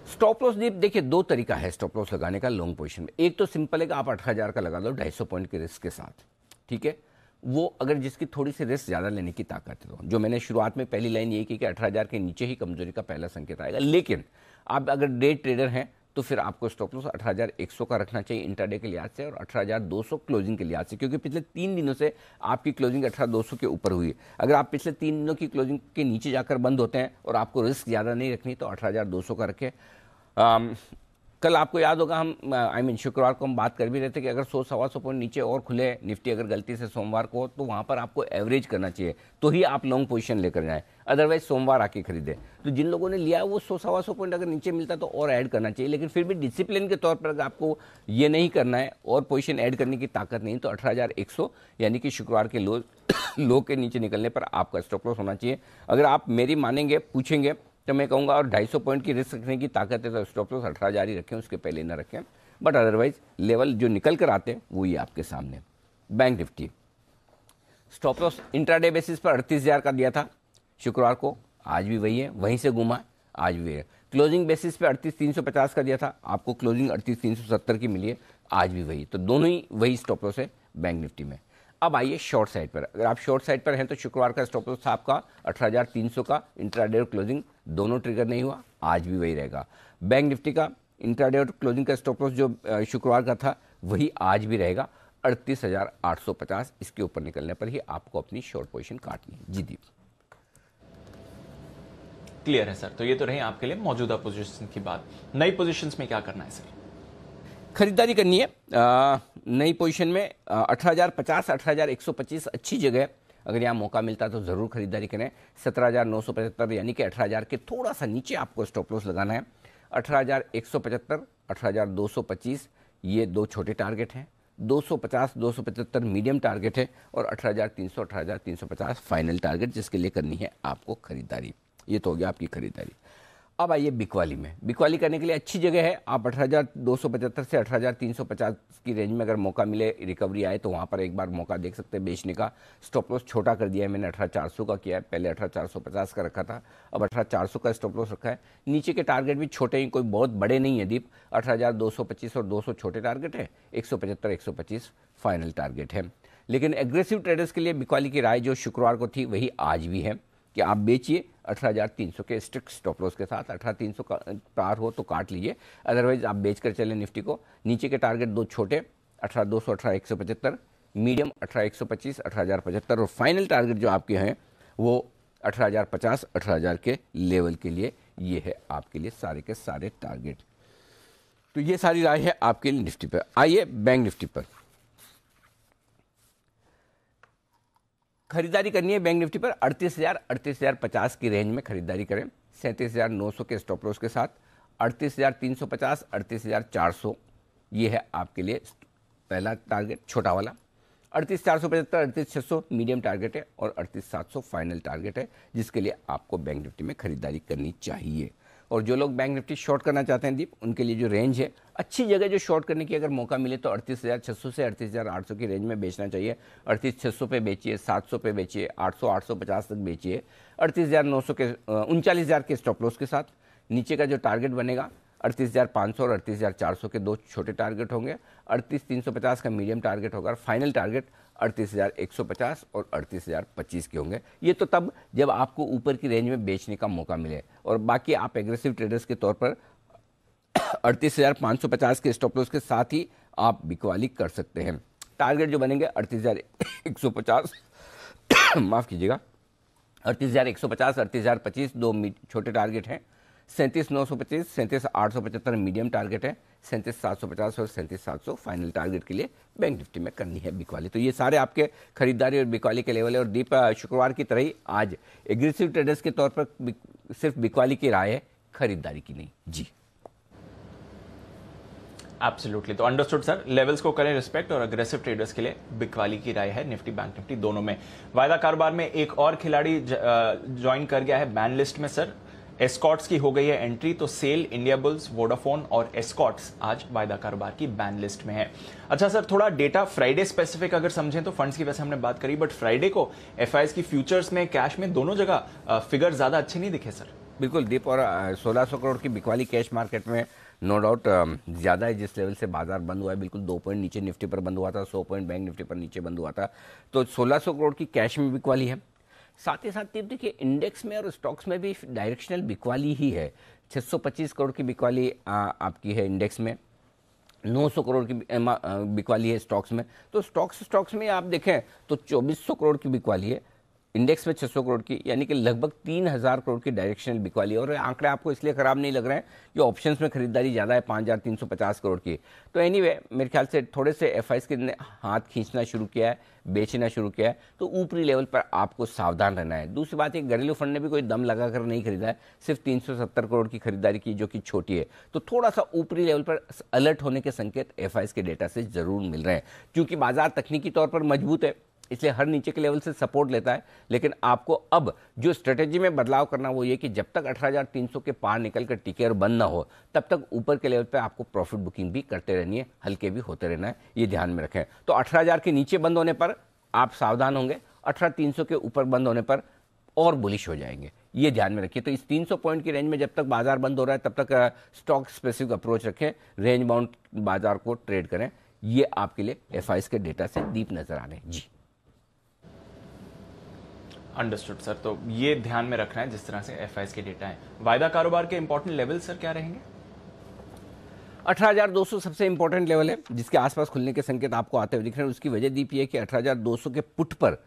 स्टॉप लॉस दीप देखिए, दो तरीका है स्टॉप लॉस लगाने का लॉन्ग पोजीशन में। एक तो सिंपल है कि आप 18,000 का लगा दो 250 पॉइंट के रिस्क के साथ, ठीक है। वो अगर जिसकी थोड़ी सी रिस्क ज़्यादा लेने की ताकत है, तो जो मैंने शुरुआत में पहली लाइन ये की कि 18,000 के नीचे ही कमजोरी का पहला संकेत आएगा। लेकिन आप अगर डे ट्रेडर हैं तो फिर आपको स्टॉप लॉस 18,100 का रखना चाहिए इंट्राडे के लिहाज से और 18,200 क्लोजिंग के लिहाज से, क्योंकि पिछले 3 दिनों से आपकी क्लोजिंग 18,200 के ऊपर हुई है। अगर आप पिछले 3 दिनों की क्लोजिंग के नीचे जाकर बंद होते हैं और आपको रिस्क ज़्यादा नहीं रखनी तो 18,200 का रखें। कल आपको याद होगा हम शुक्रवार को हम बात कर भी रहे थे कि अगर 100-125 पॉइंट नीचे और खुले निफ्टी अगर गलती से सोमवार को, तो वहाँ पर आपको एवरेज करना चाहिए, तो ही आप लॉन्ग पोजीशन लेकर जाएं, अदरवाइज सोमवार आके खरीदें। तो जिन लोगों ने लिया वो 100-125 पॉइंट अगर नीचे मिलता तो और ऐड करना चाहिए, लेकिन फिर भी डिसिप्लिन के तौर पर अगर आपको ये नहीं करना है और पोजीशन ऐड करने की ताकत नहीं, तो 18,100 यानी कि शुक्रवार के लो के नीचे निकलने पर आपका स्टॉप लॉस होना चाहिए। अगर आप मेरी मानेंगे, पूछेंगे, तो मैं कहूँगा और 250 पॉइंट की रिस्क रखने की ताकत है तो स्टॉप लॉस 18,000 ही रखें, उसके पहले ना रखें। बट अदरवाइज लेवल जो निकल कर आते हैं वो ही आपके सामने। Bank Nifty stop loss intraday basis पर 38,000 का दिया था शुक्रवार को, आज भी वही है, वहीं से घुमा, आज भी है। क्लोजिंग बेसिस पे 38,350 का दिया था, आपको क्लोजिंग 38,370 की मिली है, आज भी वही। तो दोनों ही वही स्टॉप लॉस है बैंक निफ्टी में। अब आइए शॉर्ट साइड पर। अगर आप शॉर्ट साइड पर हैं तो शुक्रवार का स्टॉप लॉस था आपका 18,300 का, इंट्राडे और क्लोजिंग दोनों ट्रिगर नहीं हुआ, आज भी वही रहेगा। बैंक निफ्टी का इंट्राडे और क्लोजिंग का स्टॉप लॉस जो शुक्रवार का था वही आज भी रहेगा 38,850। इसके ऊपर निकलने पर ही आपको अपनी शॉर्ट पोजीशन काटनी है। जी दीप, क्लियर है सर। तो ये तो रही आपके लिए मौजूदा पोजीशन की बात। नई पोजीशंस में क्या करना है सर? खरीदारी करनी है नई पोजीशन में 18,050, 18,125 अच्छी जगह है। अगर यहाँ मौका मिलता है तो ज़रूर खरीदारी करें। 17,975 यानी कि 18,000 के थोड़ा सा नीचे आपको स्टॉप लॉस लगाना है। 18,175, 18,225 ये दो छोटे टारगेट हैं। 250, 275 मीडियम टारगेट है और 18,300, 18,350 फाइनल टारगेट, जिसके लिए करनी है आपको खरीदारी। ये तो हो गया आपकी खरीदारी। अब आइए बिकवाली में। बिकवाली करने के लिए अच्छी जगह है। आप 18,275 से 18,350 की रेंज में अगर मौका मिले, रिकवरी आए, तो वहाँ पर एक बार मौका देख सकते हैं बेचने का। स्टॉप लॉस छोटा कर दिया है मैंने, 18,400 का किया है, पहले 18,450 का रखा था, अब 18,400 का स्टॉप लॉस रखा है। नीचे के टारगेट भी छोटे ही, कोई बहुत बड़े नहीं है दीप। 18,225 और 200 छोटे टारगेट है, 175, 125 फाइनल टारगेट है। लेकिन एग्रेसिव ट्रेडर्स के लिए बिकवाली की राय जो शुक्रवार को थी वही आज भी है कि आप बेचिए 18,300 के स्ट्रिक्ट स्टॉप लॉस के साथ। 18,300 का पार हो तो काट लीजिए, अदरवाइज आप बेच कर चलें निफ्टी को। नीचे के टारगेट दो छोटे, 18,200, 18,175, मीडियम 18,125, 18,075 और फाइनल टारगेट जो आपके हैं वो 18,050, 18,000 के लेवल के लिए। ये है आपके लिए सारे के सारे टारगेट। तो ये सारी राय है आपके लिए निफ्टी पर। आइए बैंक निफ्टी पर। खरीदारी करनी है बैंक निफ्टी पर 38,000, 38,050 की रेंज में खरीदारी करें। 37,900 के स्टॉप लॉस के साथ 38,350, 38,400 ये है आपके लिए पहला टारगेट, छोटा वाला। 38,475, 38,600 मीडियम टारगेट है और 38,700 फाइनल टारगेट है, जिसके लिए आपको बैंक निफ्टी में खरीदारी करनी चाहिए। और जो लोग बैंक निफ्टी शॉर्ट करना चाहते हैं दीप, उनके लिए जो रेंज है, अच्छी जगह जो शॉर्ट करने की अगर मौका मिले तो 38,600 से 38,800 की रेंज में बेचना चाहिए। 38,600 पे बेचिए, 700 पे बेचिए, 800, 850 तक बेचिए। 38,900 के 39,000 के स्टॉप लॉस के साथ। नीचे का जो टारगेट बनेगा 38,500 और 38,400 के दो छोटे टारगेट होंगे। 38,350 का मीडियम टारगेट होगा और फाइनल टारगेट 38,150 और 38,025 के होंगे। ये तो तब जब आपको ऊपर की रेंज में बेचने का मौका मिले, और बाकी आप एग्रेसिव ट्रेडर्स के तौर पर 38,550 के स्टॉप लॉस के साथ ही आप बिकवाली कर सकते हैं। टारगेट जो बनेंगे 38,150 माफ कीजिएगा, 38,150, 38,025 दो छोटे टारगेट हैं। 37,925, 37,875 मीडियम टारगेट है। 37,750 और 37,700 फाइनल टारगेट के लिए बैंक निफ्टी में करनी है बिकवाली। तो ये सारे आपके खरीदारी और बिकवाली के लेवल है। और दीप शुक्रवार की तरह ही आज एग्रेसिव ट्रेडर्स के तौर पर सिर्फ बिकवाली की राय है, खरीदारी की नहीं। जी एब्सोल्युटली। तो अंडरस्टूड सर, लेवल्स को करें रिस्पेक्ट और अग्रेसिव ट्रेडर्स के लिए बिकवाली की राय है निफ्टी बैंक निफ्टी दोनों में। वायदा कारोबार में एक और खिलाड़ी ज्वाइन कर गया है बैन लिस्ट में सर। एस्कॉट्स की हो गई है एंट्री, तो सेल, इंडिया बुल्स, वोडाफोन और एस्कॉट्स आज वायदा कारोबार की बैन लिस्ट में है। अच्छा सर, थोड़ा डेटा फ्राइडे स्पेसिफिक अगर समझें तो फंड्स की वैसे हमने बात करी, बट फ्राइडे को एफआईएस की फ्यूचर्स में, कैश में, दोनों जगह फिगर ज्यादा अच्छे नहीं दिखे सर। बिल्कुल दीप, और 1,600 करोड़ की बिकवाली कैश मार्केट में नो डाउट ज़्यादा है। जिस लेवल से बाजार बंद हुआ है, बिल्कुल 2 पॉइंट नीचे निफ्टी पर बंद हुआ था, 100 पॉइंट बैंक निफ्टी पर नीचे बंद हुआ था। तो 1,600 करोड़ की कैश में बिकवाली है। साथ ही साथ देखिए इंडेक्स में और स्टॉक्स में भी डायरेक्शनल बिकवाली ही है। 625 करोड़ की बिकवाली आपकी है इंडेक्स में, 900 करोड़ की बिकवाली है स्टॉक्स में। तो स्टॉक्स में आप देखें तो 2400 करोड़ की बिकवाली है, इंडेक्स में 600 करोड़ की, यानी कि लगभग 3000 करोड़ की डायरेक्शनल बिकवाली। और आंकड़े आपको इसलिए खराब नहीं लग रहे हैं कि ऑप्शंस में खरीदारी ज़्यादा है, 5350 करोड़ की। तो एनीवे मेरे ख्याल से थोड़े से एफआईज के हाथ खींचना शुरू किया है, बेचना शुरू किया है, तो ऊपरी लेवल पर आपको सावधान रहना है। दूसरी बात, एक घरेलू फंड ने भी कोई दम लगाकर नहीं खरीदा है, सिर्फ 370 करोड़ की खरीदारी की, जो कि छोटी है। तो थोड़ा सा ऊपरी लेवल पर अलर्ट होने के संकेत एफआईज के डेटा से जरूर मिल रहे हैं, क्योंकि बाजार तकनीकी तौर पर मजबूत है, इसलिए हर नीचे के लेवल से सपोर्ट लेता है। लेकिन आपको अब जो स्ट्रेटेजी में बदलाव करना वो ये कि जब तक 18,300 के पार निकलकर टिके और बंद ना हो, तब तक ऊपर के लेवल पे आपको प्रॉफिट बुकिंग भी करते रहनी है, हल्के भी होते रहना है, ये ध्यान में रखें। तो 18,000 के नीचे बंद होने पर आप सावधान होंगे, 18,300 के ऊपर बंद होने पर और बुलिश हो जाएंगे, ये ध्यान में रखिए। तो इस 300 पॉइंट की रेंज में जब तक बाजार बंद हो रहा है तब तक स्टॉक स्पेसिफिक अप्रोच रखें, रेंज बाउंड बाजार को ट्रेड करें। ये आपके लिए एफआईज के डेटा से डीप नजर आ रहे हैं जी। अंडरस्टूड सर, तो ये ध्यान में रखना है जिस तरह से एफआईज के डेटा है। वायदा कारोबार के इंपॉर्टेंट लेवल सर क्या रहेंगे? 18,200 सबसे इंपॉर्टेंट लेवल है, जिसके आसपास खुलने के संकेत आपको आते हुए दिख रहे हैं। उसकी वजह दीप ये कि 18,200 के पुट पर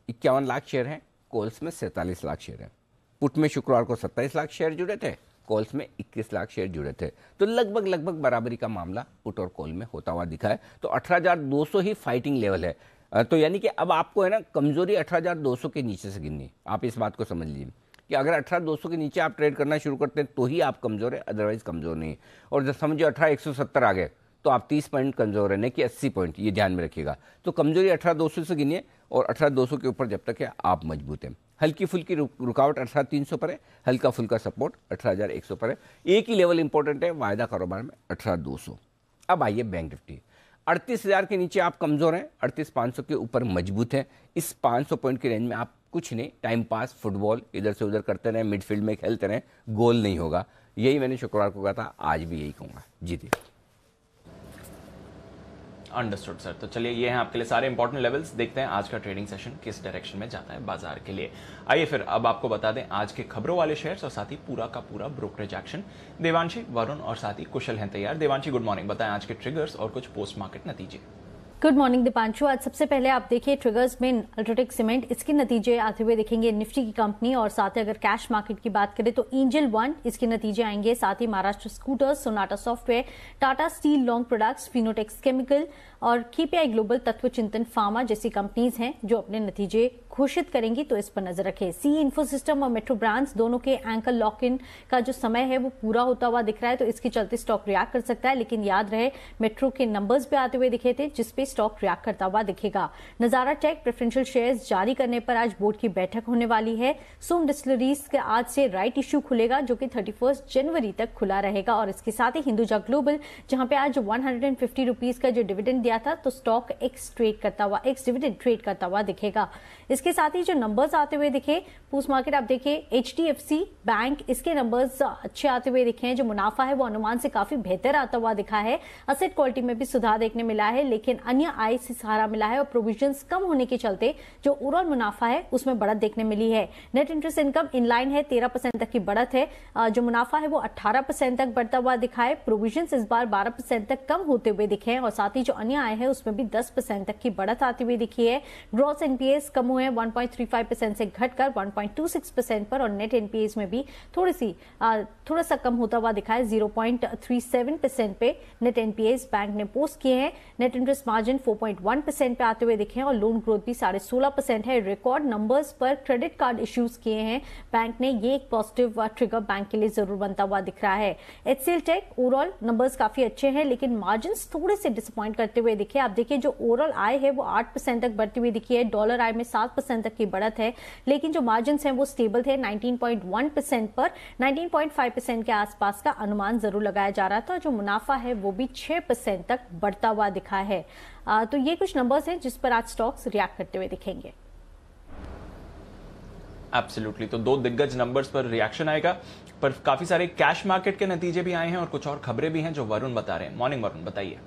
51 लाख शेयर हैं, कॉल्स में 47 लाख शेयर हैं। पुट में शुक्रवार को 27 लाख शेयर जुड़े थे, कॉल्स में 21 लाख शेयर जुड़े थे। तो लगभग बराबरी का मामला पुट और कॉल में होता हुआ दिखा है। तो 18,200 ही फाइटिंग लेवल है। तो यानी कि अब आपको है ना कमजोरी 18,200 के नीचे से गिननी। आप इस बात को समझ लीजिए कि अगर 18,200 के नीचे आप ट्रेड करना शुरू करते हैं तो ही आप कमजोर है, अदरवाइज कमजोर नहीं। और जब समझिए 18,170 आ गए तो आप 30 पॉइंट कमजोर है, नहीं कि 80 पॉइंट, ये ध्यान में रखिएगा। तो कमजोरी 18,200 से गिनिए और 18,200 के ऊपर जब तक है आप मजबूत हैं। हल्की फुल्की रुकावट 18,300 पर है, हल्का फुल्का सपोर्ट 18,100 पर है। एक ही लेवल इंपॉर्टेंट है वायदा कारोबार में, 18,200। अब आइए बैंक निफ्टी। 38,000 के नीचे आप कमजोर हैं, 38,500 के ऊपर मजबूत हैं। इस 500 पॉइंट की रेंज में आप कुछ नहीं, टाइम पास, फुटबॉल इधर से उधर करते रहें, मिडफील्ड में खेलते रहें, गोल नहीं होगा। यही मैंने शुक्रवार को कहा था, आज भी यही कहूंगा। जी दी। अंडरस्टूड सर, तो चलिए ये हैं आपके लिए सारे इंपॉर्टेंट लेवल्स। देखते हैं आज का ट्रेडिंग सेशन किस डायरेक्शन में जाता है बाजार के लिए। आइए फिर अब आपको बता दें आज के खबरों वाले शेयर्स और साथ ही पूरा का पूरा ब्रोकरेज एक्शन। देवांशी, वरुण और साथ ही कुशल हैं तैयार। देवांशी गुड मॉर्निंग, बताएं आज के ट्रिगर्स और कुछ पोस्ट मार्केट नतीजे। Good morning Deepanshu. आज सबसे पहले आप देखिए ट्रिगर्स में अल्ट्राटेक सीमेंट, इसके नतीजे आते हुए देखेंगे निफ्टी की कंपनी। और साथ ही अगर कैश मार्केट की बात करें तो एंजल वन, इसके नतीजे आएंगे। साथ ही Maharashtra Scooters, Sonata Software, Tata Steel Long Products, Finotex Chemical और KPI Global, Tatva Chintan pharma जैसी कंपनीज हैं जो अपने नतीजे घोषित करेंगी, तो इस पर नजर रखें। सी इन्फोसिस्टम और मेट्रो ब्रांड्स दोनों के एंकर लॉक इन का जो समय है वो पूरा होता हुआ दिख रहा है, तो इसके चलते स्टॉक रिएक्ट कर सकता है। लेकिन याद रहे मेट्रो के नंबर्स भी आते हुए दिखे थे जिसपे स्टॉक रिएक्ट करता हुआ दिखेगा। नजारा टेक प्रेफरेंशियल शेयर्स जारी करने पर आज बोर्ड की बैठक होने वाली है। सोम डिस्टिलरीज के आज से राइट इश्यू खुलेगा जो कि 31 जनवरी तक खुला रहेगा। और इसके साथ ही हिंदुजा ग्लोबल, जहां पे आज 150 रुपीज का जो डिविडेंड दिया था, तो स्टॉक एक्स डिविडेंड ट्रेड करता हुआ दिखेगा। इसके साथ ही जो नंबर्स आते हुए दिखे पोस्ट मार्केट, आप देखिए एचडीएफसी बैंक, इसके नंबर्स अच्छे आते हुए दिखे हैं। जो मुनाफा है वो अनुमान से काफी बेहतर आता हुआ दिखा है। असेट क्वालिटी में भी सुधार देखने मिला है, लेकिन अन्य आय से सहारा मिला है और प्रोविजंस कम होने के चलते जो ओवरऑल मुनाफा है उसमें बढ़त देखने मिली है। नेट इंटरेस्ट इनकम इनलाइन है, 13% तक की बढ़त है। जो मुनाफा है वो 18% तक बढ़ता हुआ दिखा है। प्रोविजंस इस बार 12% तक कम होते हुए दिखे हैं और साथ ही जो अन्य आय है उसमें भी 10% तक की बढ़त आती हुई दिखी है। ग्रॉस एनपीएस कम हुए 1.35% से घटकर 1.26% पर और नेट एनपीएस में भी थोड़ा सा कम होता हुआ दिखा है, 0.37% पे नेट एनपीएस बैंक ने पोस्ट किए हैं। नेट इंटरेस्ट मार्जिन 4.1% पे आते हुए दिखे हैं और लोन ग्रोथ भी 16.5% है। रिकॉर्ड नंबर्स पर क्रेडिट कार्ड इश्यूज किए हैं बैंक ने, ये एक पॉजिटिव ट्रिगर बैंक के लिए जरूर बनता हुआ दिख रहा है। एचसीएल टेक ओवरऑल नंबर्स काफी अच्छे हैं लेकिन मार्जिन थोड़े से डिसअपॉइंट करते हुए दिखे। आप देखिए जो ओवरऑल आय है वो 8% तक बढ़ती हुई दिखी है, डॉलर आय में 7% तक की बढ़त है, लेकिन जो मार्जिन हैं वो स्टेबल थे 19.1% पर। 19.5% के आसपास का अनुमान जरूर लगाया जा रहा था। जो मुनाफा है वो भी 6% तक बढ़ता हुआ दिखा है। तो ये कुछ नंबर्स हैं जिस पर आज स्टॉक्स रिएक्ट करते हुए दिखेंगे। एब्सोल्युटली, तो दो दिग्गज नंबर्स पर रिएक्शन आएगा, पर काफी सारे कैश मार्केट के नतीजे भी आए हैं और कुछ और खबरें भी हैं जो वरुण बता रहे हैं। मॉर्निंग वरुण, बताइए।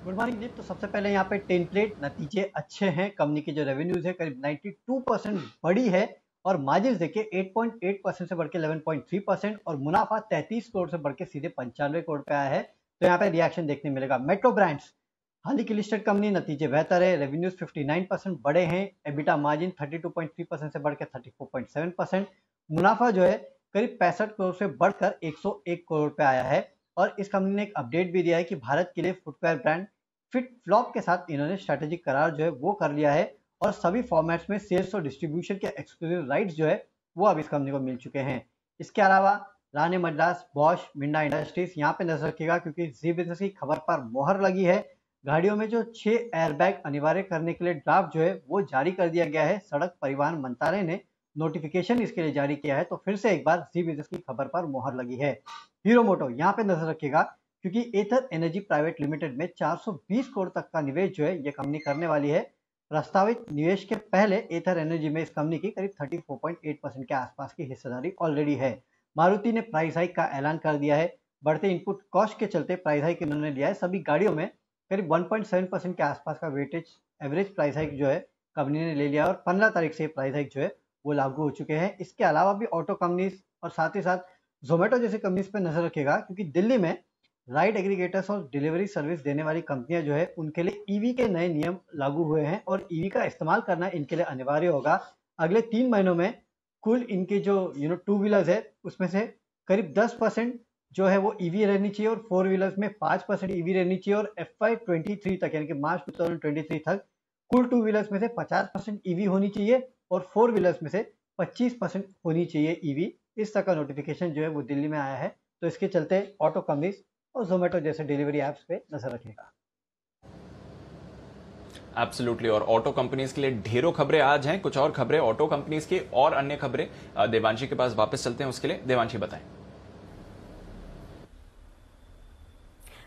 गुड मॉर्निंग दीप। तो सबसे पहले यहाँ पे टेम्पलेट नतीजे अच्छे हैं। कंपनी की जो रेवेन्यूज है करीब 92% बढ़ी है और मार्जिन देखिए 8.8% से बढ़ के 11.3% और मुनाफा 33 करोड़ से बढ़ के सीधे 95 करोड़ पे आया है। तो यहाँ पे रिएक्शन देखने मिलेगा। मेट्रो ब्रांड्स हाल ही की लिस्टेड कंपनी, नतीजे बेहतर है। रेवेन्यूज 59% बढ़े हैं। एबिटा मार्जिन 32.3% से बढ़ के 34.7%। मुनाफा जो है करीब 65 करोड़ से बढ़कर 101 करोड़ पे आया है। और इस कंपनी ने एक अपडेट भी दिया है कि भारत के लिए फुटवेयर ब्रांड फिट फ्लॉप के साथ इन्होंने स्ट्रेटेजिक करार जो है वो कर लिया है और सभी फॉर्मेट्स में सेल्स और डिस्ट्रीब्यूशन के एक्सक्लूसिव राइट्स जो है वो अब इस कंपनी को मिल चुके हैं। इसके अलावा राणे मद्रास, बॉश, मिंडा इंडस्ट्रीज यहाँ पे नजर रखिएगा क्योंकि जी बिजनेस की खबर पर मोहर लगी है। गाड़ियों में जो 6 एयरबैग अनिवार्य करने के लिए ड्राफ्ट जो है वो जारी कर दिया गया है। सड़क परिवहन मंत्रालय ने नोटिफिकेशन इसके लिए जारी किया है। तो फिर से एक बार जी बिजनेस की खबर पर मोहर लगी है। हीरो मोटो यहाँ पे नजर रखिएगा क्योंकि एथर एनर्जी प्राइवेट लिमिटेड में 420 करोड़ तक का निवेश जो है ये कंपनी करने वाली है। प्रस्तावित निवेश के पहले एथर एनर्जी में इस कंपनी की करीब 34.8% के आसपास की हिस्सेदारी ऑलरेडी है। मारुति ने प्राइस हाइक का ऐलान कर दिया है। बढ़ते इनपुट कॉस्ट के चलते प्राइस हाइक इन्होंने लिया है। सभी गाड़ियों में करीब 1.7% के आसपास का वेटेज एवरेज प्राइस हाइक जो है कंपनी ने ले लिया और 15 तारीख से प्राइस हाइक जो है वो लागू हो चुके हैं। इसके अलावा भी ऑटो कंपनीज और साथ ही साथ जोमेटो जैसी कंपनीज पे नजर रखेगा क्योंकि दिल्ली में राइड एग्रीगेटर्स और डिलीवरी सर्विस देने वाली कंपनियां जो है उनके लिए ईवी के नए नियम लागू हुए हैं और ईवी का इस्तेमाल करना इनके लिए अनिवार्य होगा। अगले 3 महीनों में कुल इनके जो 2 व्हीलर्स है उसमें से करीब 10% जो है वो ईवी रहनी चाहिए और 4 व्हीलर्स में 5% ईवी रहनी चाहिए और FY23 तक यानी कि मार्च 2023 तक कुल 2 व्हीलर्स में से 50% ईवी होनी चाहिए और 4 व्हीलर्स में से 25% होनी चाहिए ईवी। इस तरह का नोटिफिकेशन जो है वो दिल्ली में आया है। तो इसके चलते ऑटो कंपनीज और जोमेटो जैसे डिलीवरी ऐप्स पे नजर रखिएगा। एब्सोल्युटली। और ऑटो कंपनीज के लिए ढेरों खबरें आज हैं। कुछ और खबरें ऑटो कंपनीज की और अन्य खबरें देवांशी के पास वापस चलते हैं। उसके लिए देवांशी बताएं।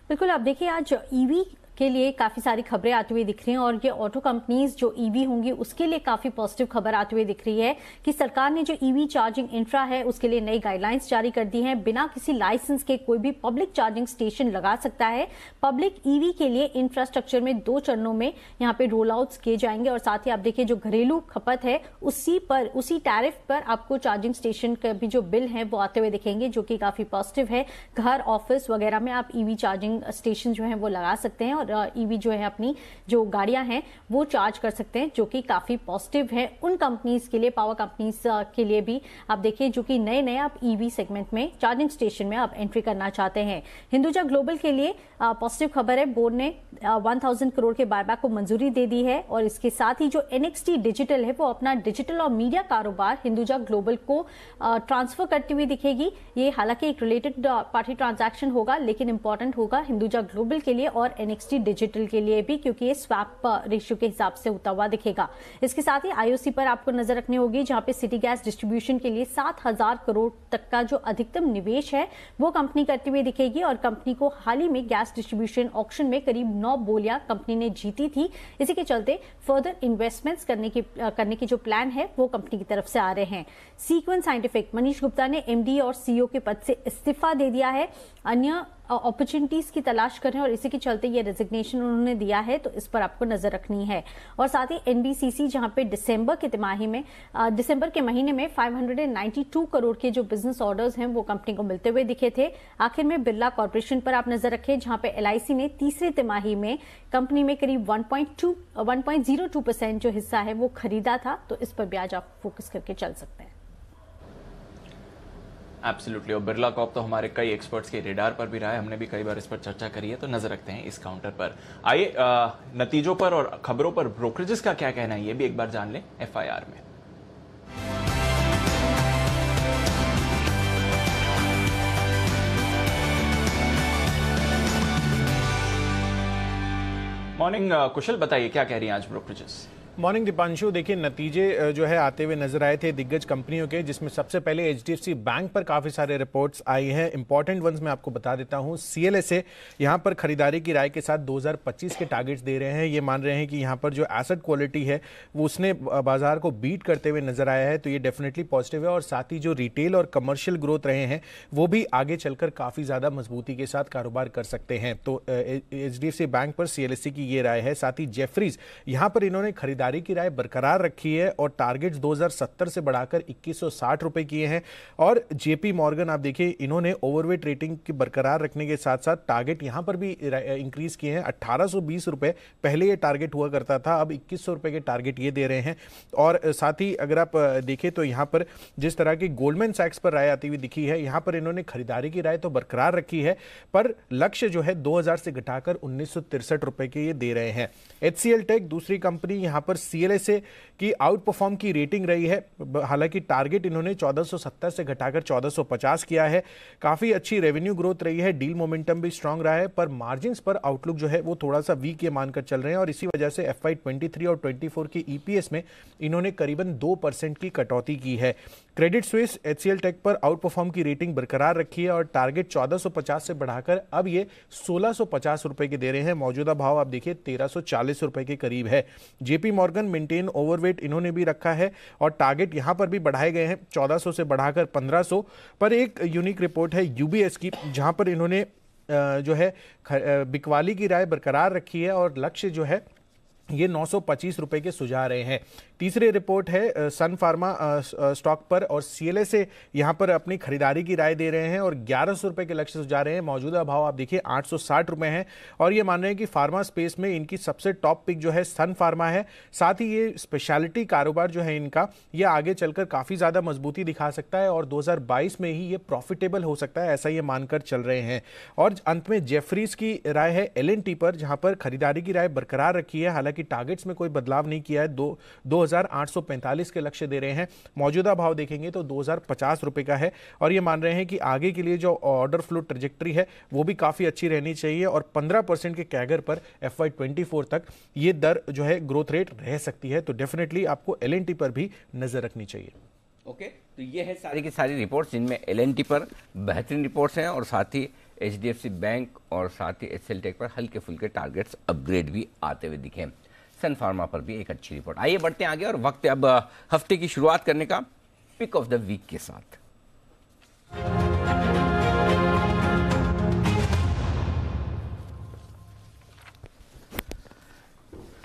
बिल्कुल, आप देखिए आज ईवी के लिए काफी सारी खबरें आती हुई दिख रही हैं और ये ऑटो कंपनीज जो ईवी होंगी उसके लिए काफी पॉजिटिव खबर आती हुई दिख रही है कि सरकार ने जो ईवी चार्जिंग इंफ्रा है उसके लिए नई गाइडलाइंस जारी कर दी हैं। बिना किसी लाइसेंस के कोई भी पब्लिक चार्जिंग स्टेशन लगा सकता है। पब्लिक ईवी के लिए इंफ्रास्ट्रक्चर में 2 चरणों में यहाँ पे रोल आउट्स किए जाएंगे और साथ ही आप देखिए जो घरेलू खपत है उसी टैरिफ पर आपको चार्जिंग स्टेशन का भी जो बिल है वो आते हुए दिखेंगे, जो कि काफी पॉजिटिव है। घर, ऑफिस वगैरह में आप ईवी चार्जिंग स्टेशन जो है वो लगा सकते हैं और ईवी जो है अपनी जो गाड़ियां हैं वो चार्ज कर सकते हैं, जो कि काफी पॉजिटिव है उन कंपनीज के लिए, पावर कंपनीज के लिए भी। आप देखिए जो कि नए आप ईवी सेगमेंट में चार्जिंग स्टेशन में आप एंट्री करना चाहते हैं। हिंदुजा ग्लोबल के लिए पॉजिटिव खबर है। बोर्ड ने 1000 करोड़ के बायबैक को मंजूरी दे दी है और इसके साथ ही जो NXT डिजिटल है वो अपना डिजिटल और मीडिया कारोबार हिंदुजा ग्लोबल को ट्रांसफर करती हुई दिखेगी। ये हालांकि एक रिलेटेड पार्टी ट्रांजैक्शन होगा लेकिन इंपॉर्टेंट होगा हिंदुजा ग्लोबल के लिए और NXT डिजिटल के लिए भी, क्योंकि ये स्वैप रेशियो के हिसाब से होता हुआ दिखेगा। इसके साथ ही IOC पर आपको नजर रखनी होगी, जहां पे सिटी गैस डिस्ट्रीब्यूशन के लिए 7000 करोड़ तक का जो अधिकतम निवेश है वो कंपनी करती हुई दिखेगी और कंपनी को हाल ही में गैस डिस्ट्रीब्यूशन ऑक्शन में करीब 9 बोलियां कंपनी ने जीती थी। इसी के चलते फर्दर इन्वेस्टमेंट्स करने की जो प्लान है वो कंपनी की तरफ से आ रहे हैं। सीक्वेंस साइंटिफिक, मनीष गुप्ता ने MD और CEO के पद से इस्तीफा दे दिया है। अन्य अपॉर्चुनिटीज की तलाश कर रहे हैं और इसी के चलते ये रेजिग्नेशन उन्होंने दिया है, तो इस पर आपको नजर रखनी है। और साथ ही NBCC जहां पे दिसंबर के महीने में 592 करोड़ के जो बिजनेस ऑर्डर्स हैं वो कंपनी को मिलते हुए दिखे थे। आखिर में बिरला कॉर्पोरेशन पर आप नजर रखें, जहां पे LIC ने तीसरी तिमाही में कंपनी में करीब 1.02% जो हिस्सा है वो खरीदा था, तो इस पर भी आज आप फोकस करके चल सकते हैं। एब्सोल्युटली। और बिरला कॉर्प तो हमारे कई एक्सपर्ट्स के रेडार पर भी रहा है, हमने भी कई बार इस पर चर्चा करी है, तो नजर रखते हैं इस काउंटर पर। आइए नतीजों पर और खबरों पर ब्रोकरेजेस का क्या कहना है ये भी एक बार जान लें FIR में। मॉर्निंग कुशल, बताइए क्या कह रही हैं आज ब्रोकरेजेस। मॉर्निंग दीपांशु, देखिए नतीजे जो है आते हुए नजर आए थे दिग्गज कंपनियों के, जिसमें सबसे पहले HDFC बैंक पर काफी सारे रिपोर्ट्स आई हैं। इंपॉर्टेंट वंस मैं आपको बता देता हूं। CLSA यहां पर खरीदारी की राय के साथ 2025 के टारगेट्स दे रहे हैं। ये मान रहे हैं कि यहां पर जो एसेट क्वालिटी है वो उसने बाजार को बीट करते हुए नजर आया है, तो ये डेफिनेटली पॉजिटिव है। और साथ ही जो रिटेल और कमर्शियल ग्रोथ रहे हैं वो भी आगे चलकर काफी ज्यादा मजबूती के साथ कारोबार कर सकते हैं। तो HDFC बैंक पर CLSA की ये राय है। साथ ही जेफरीज यहां पर इन्होंने खरीदारी की राय बरकरार रखी है और टारगेट्स 2070 से बढ़ाकर 2160 रुपए किए हैं। और JP मॉर्गन आप देखिए, इन्होंने ओवरवेट रेटिंग की बरकरार रखने के साथ साथ टारगेट यहां पर भी इंक्रीज किए हैं। 1820 रुपए पहले ये टारगेट हुआ करता था, अब 2100 रुपए के टारगेट ये दे रहे हैं। और साथ ही अगर आप देखें तो यहां पर जिस तरह की गोल्डमैन सैक्स पर राय आती हुई दिखी है, यहां पर इन्होंने खरीदारी की राय तो बरकरार रखी है, पर लक्ष्य जो है 2000 से घटाकर 1963 रुपए के ये दे रहे हैं। HCL टेक दूसरी कंपनी, यहां पर CLSA की आउट परफॉर्म की रेटिंग रही है। हालांकि टारगेट इन्होंने 1470 से घटाकर 1450 किया है। काफी अच्छी रेवेन्यू ग्रोथ रही है, डील मोमेंटम भी स्ट्रांग रहा है, पर मार्जिन्स पर आउटलुक जो है वो थोड़ा सा वीक ये मानकर चल रहे हैं। और इसी वजह से FY 23 और 24 की EPS में इन्होंने करीबन 2% की कटौती की है। क्रेडिट स्विस HCL टेक पर आउट परफॉर्म की रेटिंग बरकरार रखी है और टारगेट 1450 से बढ़ाकर अब ये 1650 रुपए के दे रहे हैं। मौजूदा भाव आप देखिए 1340 रुपए के करीब है। JP मॉर्गन मेंटेन ओवरवेट इन्होंने भी रखा है और टारगेट यहां पर भी बढ़ाए गए हैं 1400 से बढ़ाकर 1500। पर एक यूनिक रिपोर्ट है UBS की, जहां पर इन्होंने जो है बिकवाली की राय बरकरार रखी है और लक्ष्य जो है ये 925 रुपए के सुझा रहे हैं। तीसरी रिपोर्ट है सन फार्मा स्टॉक पर और CLSA यहां पर अपनी खरीदारी की राय दे रहे हैं और 1100 रुपए के लक्ष्य सुझा रहे हैं। मौजूदा भाव आप देखिए 860 रुपए हैं और ये मान रहे हैं कि फार्मा स्पेस में इनकी सबसे टॉप पिक जो है सन फार्मा है। साथ ही ये स्पेशलिटी कारोबार जो है इनका, ये आगे चलकर काफी ज्यादा मजबूती दिखा सकता है और 2022 में ही ये प्रॉफिटेबल हो सकता है, ऐसा ये मानकर चल रहे हैं। और अंत में जेफरीज की राय है L&T पर, जहां पर खरीदारी की राय बरकरार रखी है। हालांकि टारगेट्स में कोई बदलाव नहीं किया है, 2845 के लक्ष्य दे रहे हैं। मौजूदा भाव देखेंगे तो 2050 रुपए का है और ये मान रहे हैं कि आगे के लिए जो ऑर्डर फ्लो ट्रेजेक्टरी है वो भी काफी अच्छी रहनी चाहिए और 15% के कैगर पर FY 24 तक ये दर जो है ग्रोथ रेट रह सकती है। तो डेफिनेटली आपको L&T पर भी नजर रखनी चाहिए। ओके, तो ये है सारी की सारी रिपोर्ट्स, जिनमें L&T पर बेहतरीन रिपोर्ट्स हैं और साथ ही HDFC बैंक और साथ ही HCL टेक पर हल्के फुल्के टारगेट्स अपग्रेड भी आते हुए दिखे। सन फार्मा पर भी एक अच्छी रिपोर्ट। आइए बढ़ते हैं आगे और वक्त है अब हफ्ते की शुरुआत करने का पिक ऑफ द वीक के साथ।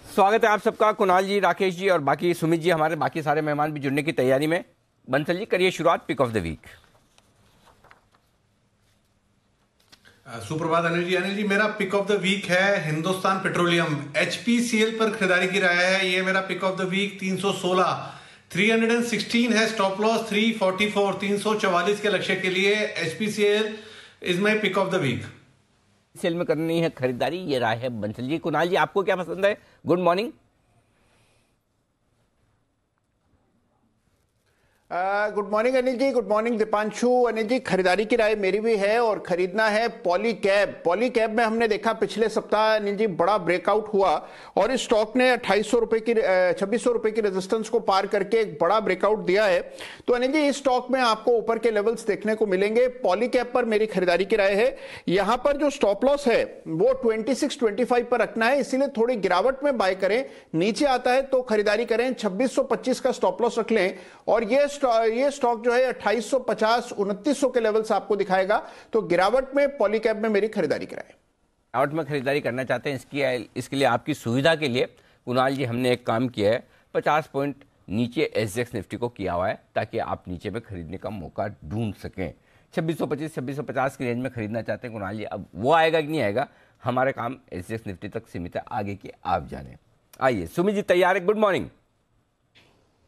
स्वागत है आप सबका। कुणाल जी, राकेश जी और बाकी सुमित जी, हमारे बाकी सारे मेहमान भी जुड़ने की तैयारी में। बंसल जी, करिए शुरुआत पिक ऑफ द वीक। सुप्रभात अनिल जी, मेरा पिक ऑफ द वीक है हिंदुस्तान पेट्रोलियम। HPCL पर खरीदारी की राय है, ये मेरा पिक ऑफ द वीक 316 316 है। स्टॉप लॉस 344 344 के लक्ष्य के लिए HPCL is my pick of the week. Sell में करनी है खरीदारी, ये राय है बंसल जी। कुणाल जी, आपको क्या पसंद है? Good morning. Good morning Anil ji, good morning Deepanshu. Anil ji, खरीदारी की राय मेरी भी है और खरीदना है पॉलीकैब। पॉलीकैब में हमने देखा पिछले सप्ताह अनिल जी बड़ा ब्रेकआउट हुआ और इस स्टॉक ने 2800 रुपए की 2600 रुपए की रेजिस्टेंस को पार करके एक बड़ा ब्रेकआउट दिया है। तो अनिल जी, इस स्टॉक में आपको ऊपर के लेवल्स देखने को मिलेंगे। पॉलीकैब पर मेरी खरीदारी की राय है। यहां पर जो स्टॉप लॉस है वो 2625 पर रखना है, इसीलिए थोड़ी गिरावट में बाय करें। नीचे आता है तो खरीदारी करें। 2625 का स्टॉप लॉस रख लें और ये स्टॉक जो है 2850 2900 के लेवल से आपको दिखाएगा। तो गिरावट में पॉलीकैब में मेरी खरीदारी कराएं। गिरावट में खरीदारी करना चाहते हैं, इसके लिए आपकी सुविधा के लिए कुणाल जी हमने एक काम किया है, 50 पॉइंट नीचे SGX निफ्टी को किया हुआ है ताकि आप नीचे में खरीदने का मौका ढूंढ सकें। 2625 2650 की रेंज में खरीदना चाहते हैं कुणाल जी, अब वो आएगा कि नहीं आएगा, हमारे काम SGX निफ्टी तक सीमित है, आगे की आप जाने। आइए सुमित जी तैयार है? Good morning.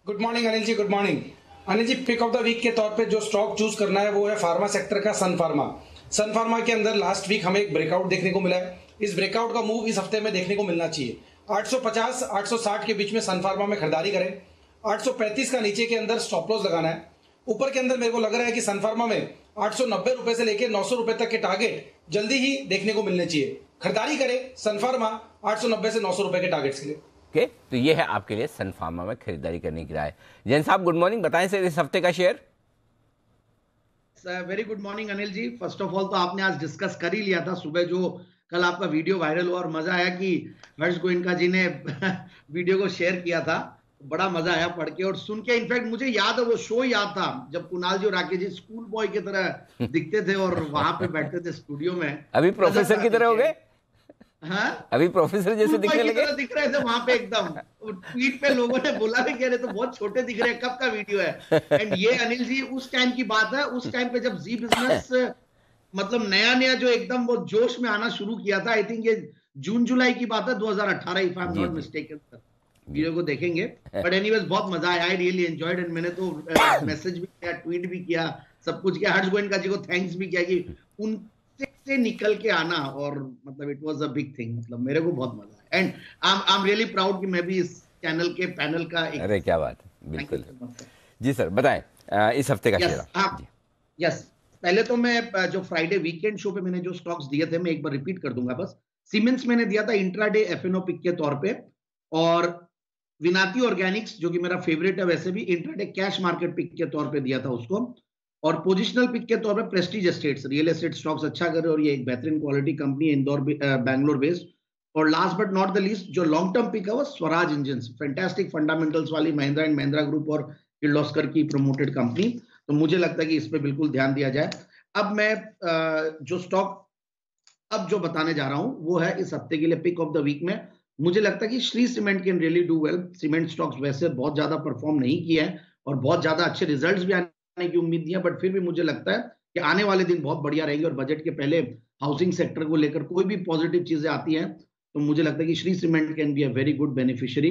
Good morning Anil ji, good morning. Anil ji, pick of the week के तौर पे जो स्टॉक चूज करना है वो है फार्मा सेक्टर का सन फार्मा। सन फार्मा के अंदर लास्ट वीक हमें एक ब्रेकआउट देखने को मिला है। इस ब्रेकआउट का मूव इस हफ्ते में देखने को मिलना चाहिए। 850 860 के बीच में सन फार्मा में खरीदारी करें। 835 का नीचे के अंदर स्टॉप लॉस लगाना है। ऊपर के अंदर मेरे को लग रहा है कि सन फार्मा में 890 रुपए से लेकर 900 रुपए तक के टारगेट जल्दी ही देखने को मिलने चाहिए। खरीदारी करें सन फार्मा 890 से 900 रुपए के टारगेट्स के लिए। ओके, तो ये है आपके लिए सन फार्मा में खरीदारी करने की राय। जैन साहब गुड मॉर्निंग, बताएं सर इस हफ्ते का शेयर। Very good morning Anil ji. First of all तो आपने आज डिस्कस कर ही लिया था सुबह, जो कल आपका वीडियो वायरल हुआ और मजा आया कि हर्ष गोयनका जी ने वीडियो को शेयर किया था। बड़ा मजा आया पढ़ के और सुन के। इनफैक्ट मुझे याद है वो शो याद था जब कुणाल जी और राकेश जी स्कूल बॉय की तरह दिखते थे और वहां पे बैठते थे स्टूडियो में। अभी प्रोफेसर की तरह हो गए? हाँ, अभी प्रोफेसर जैसे दिखने लगे? दिख रहे थे वहां पे एकदम। ट्वीट पे लोगों ने बोला भी कह रहे तो बहुत छोटे दिख रहे हैं, कब का वीडियो है। एंड ये अनिल जी उस टाइम की बात है, उस टाइम पे जब जी बिजनेस मतलब नया जो एकदम वो जोश में आना शुरू किया था। आई थिंक ये जून जुलाई की बात है 2018 if I am not mistaken. Video को देखेंगे बट एनीवेज बहुत मजा आया। आई रियली एंजॉयड एंड मैंने तो मैसेज भी किया, ट्वीट भी किया, सब कुछ किया। हर्ष गोयनका जी को थैंक्स भी किया कि उनसे निकल के आना और मतलब it was a big thing. मतलब मेरे को बहुत मजा आया and I am really proud कि मैं भी इस चैनल के पैनल का एक। अरे क्या बात है, बिल्कुल जी सर। बताएं इस हफ्ते का शेयर। यस, पहले तो मैं जो फ्राइडे वीकेंड शो पे मैंने जो स्टॉक्स दिए थे मैं एक बार रिपीट कर दूंगा बस। सीमेंस मैंने दिया था इंट्राडे एफएनओ पिक के तौर पे, और विनाती ऑर्गेनिक्स जो कि मेरा फेवरेट है वैसे भी इंट्राडे कैश मार्केट पिक के तौर पे दिया था उसको, और पोजिशनल पिक के तौर पे Prestige estates, real estate stocks अच्छा कर रहे और ये एक बेहतरीन क्वालिटी कंपनी है इंदौर बैंगलोर बेस्ड। और last but not the least जो लॉन्ग टर्म पिक है वो स्वराज इंजन्स, फैंटास्टिक फंडामेंटल्स वाली महिंद्रा एंड महिंद्रा ग्रुप और किर्लोस्कर की प्रमोटेड कंपनी। तो मुझे लगता है कि इस पे बिल्कुल ध्यान दिया जाए। अब मैं जो स्टॉक अब जो बताने जा रहा हूं वो है इस हफ्ते के लिए पिक ऑफ द वीक में। मुझे लगता है कि Shri cement can really do well. Cement stocks वैसे बहुत ज्यादा परफॉर्म नहीं किए हैं और बहुत ज्यादा अच्छे रिजल्ट्स भी आने की उम्मीद नहीं है, बट फिर भी मुझे लगता है कि आने वाले दिन बहुत बढ़िया रहेंगे। और बजट के पहले हाउसिंग सेक्टर को लेकर कोई भी पॉजिटिव चीजें आती हैं तो मुझे लगता है कि Shri cement can be a very good beneficiary.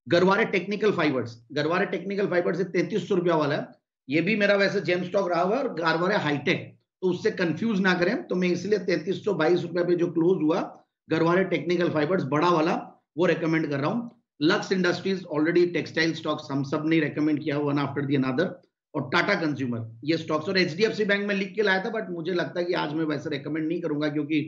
Garware technical fibres 3300 रुपया वाला है, ये भी मेरा वैसे जेम स्टॉक रहा हुआ है। और गरवारे हाईटेक तो उससे कंफ्यूज ना करें, तो मैं इसलिए 3322 रुपए पे जो क्लोज हुआ गरवारे टेक्निकल फाइबर्स बड़ा वाला वो रेकमेंड कर रहा हूं। Lux industries already textile stocks हम सब ने रेकमेंड किया वन आफ्टर दी अनदर, और टाटा कंज्यूमर ये स्टॉक्स। और एचडीएफसी बैंक में लिख के लाया था बट मुझे लगता है कि आज मैं वैसे रेकमेंड नहीं करूंगा क्योंकि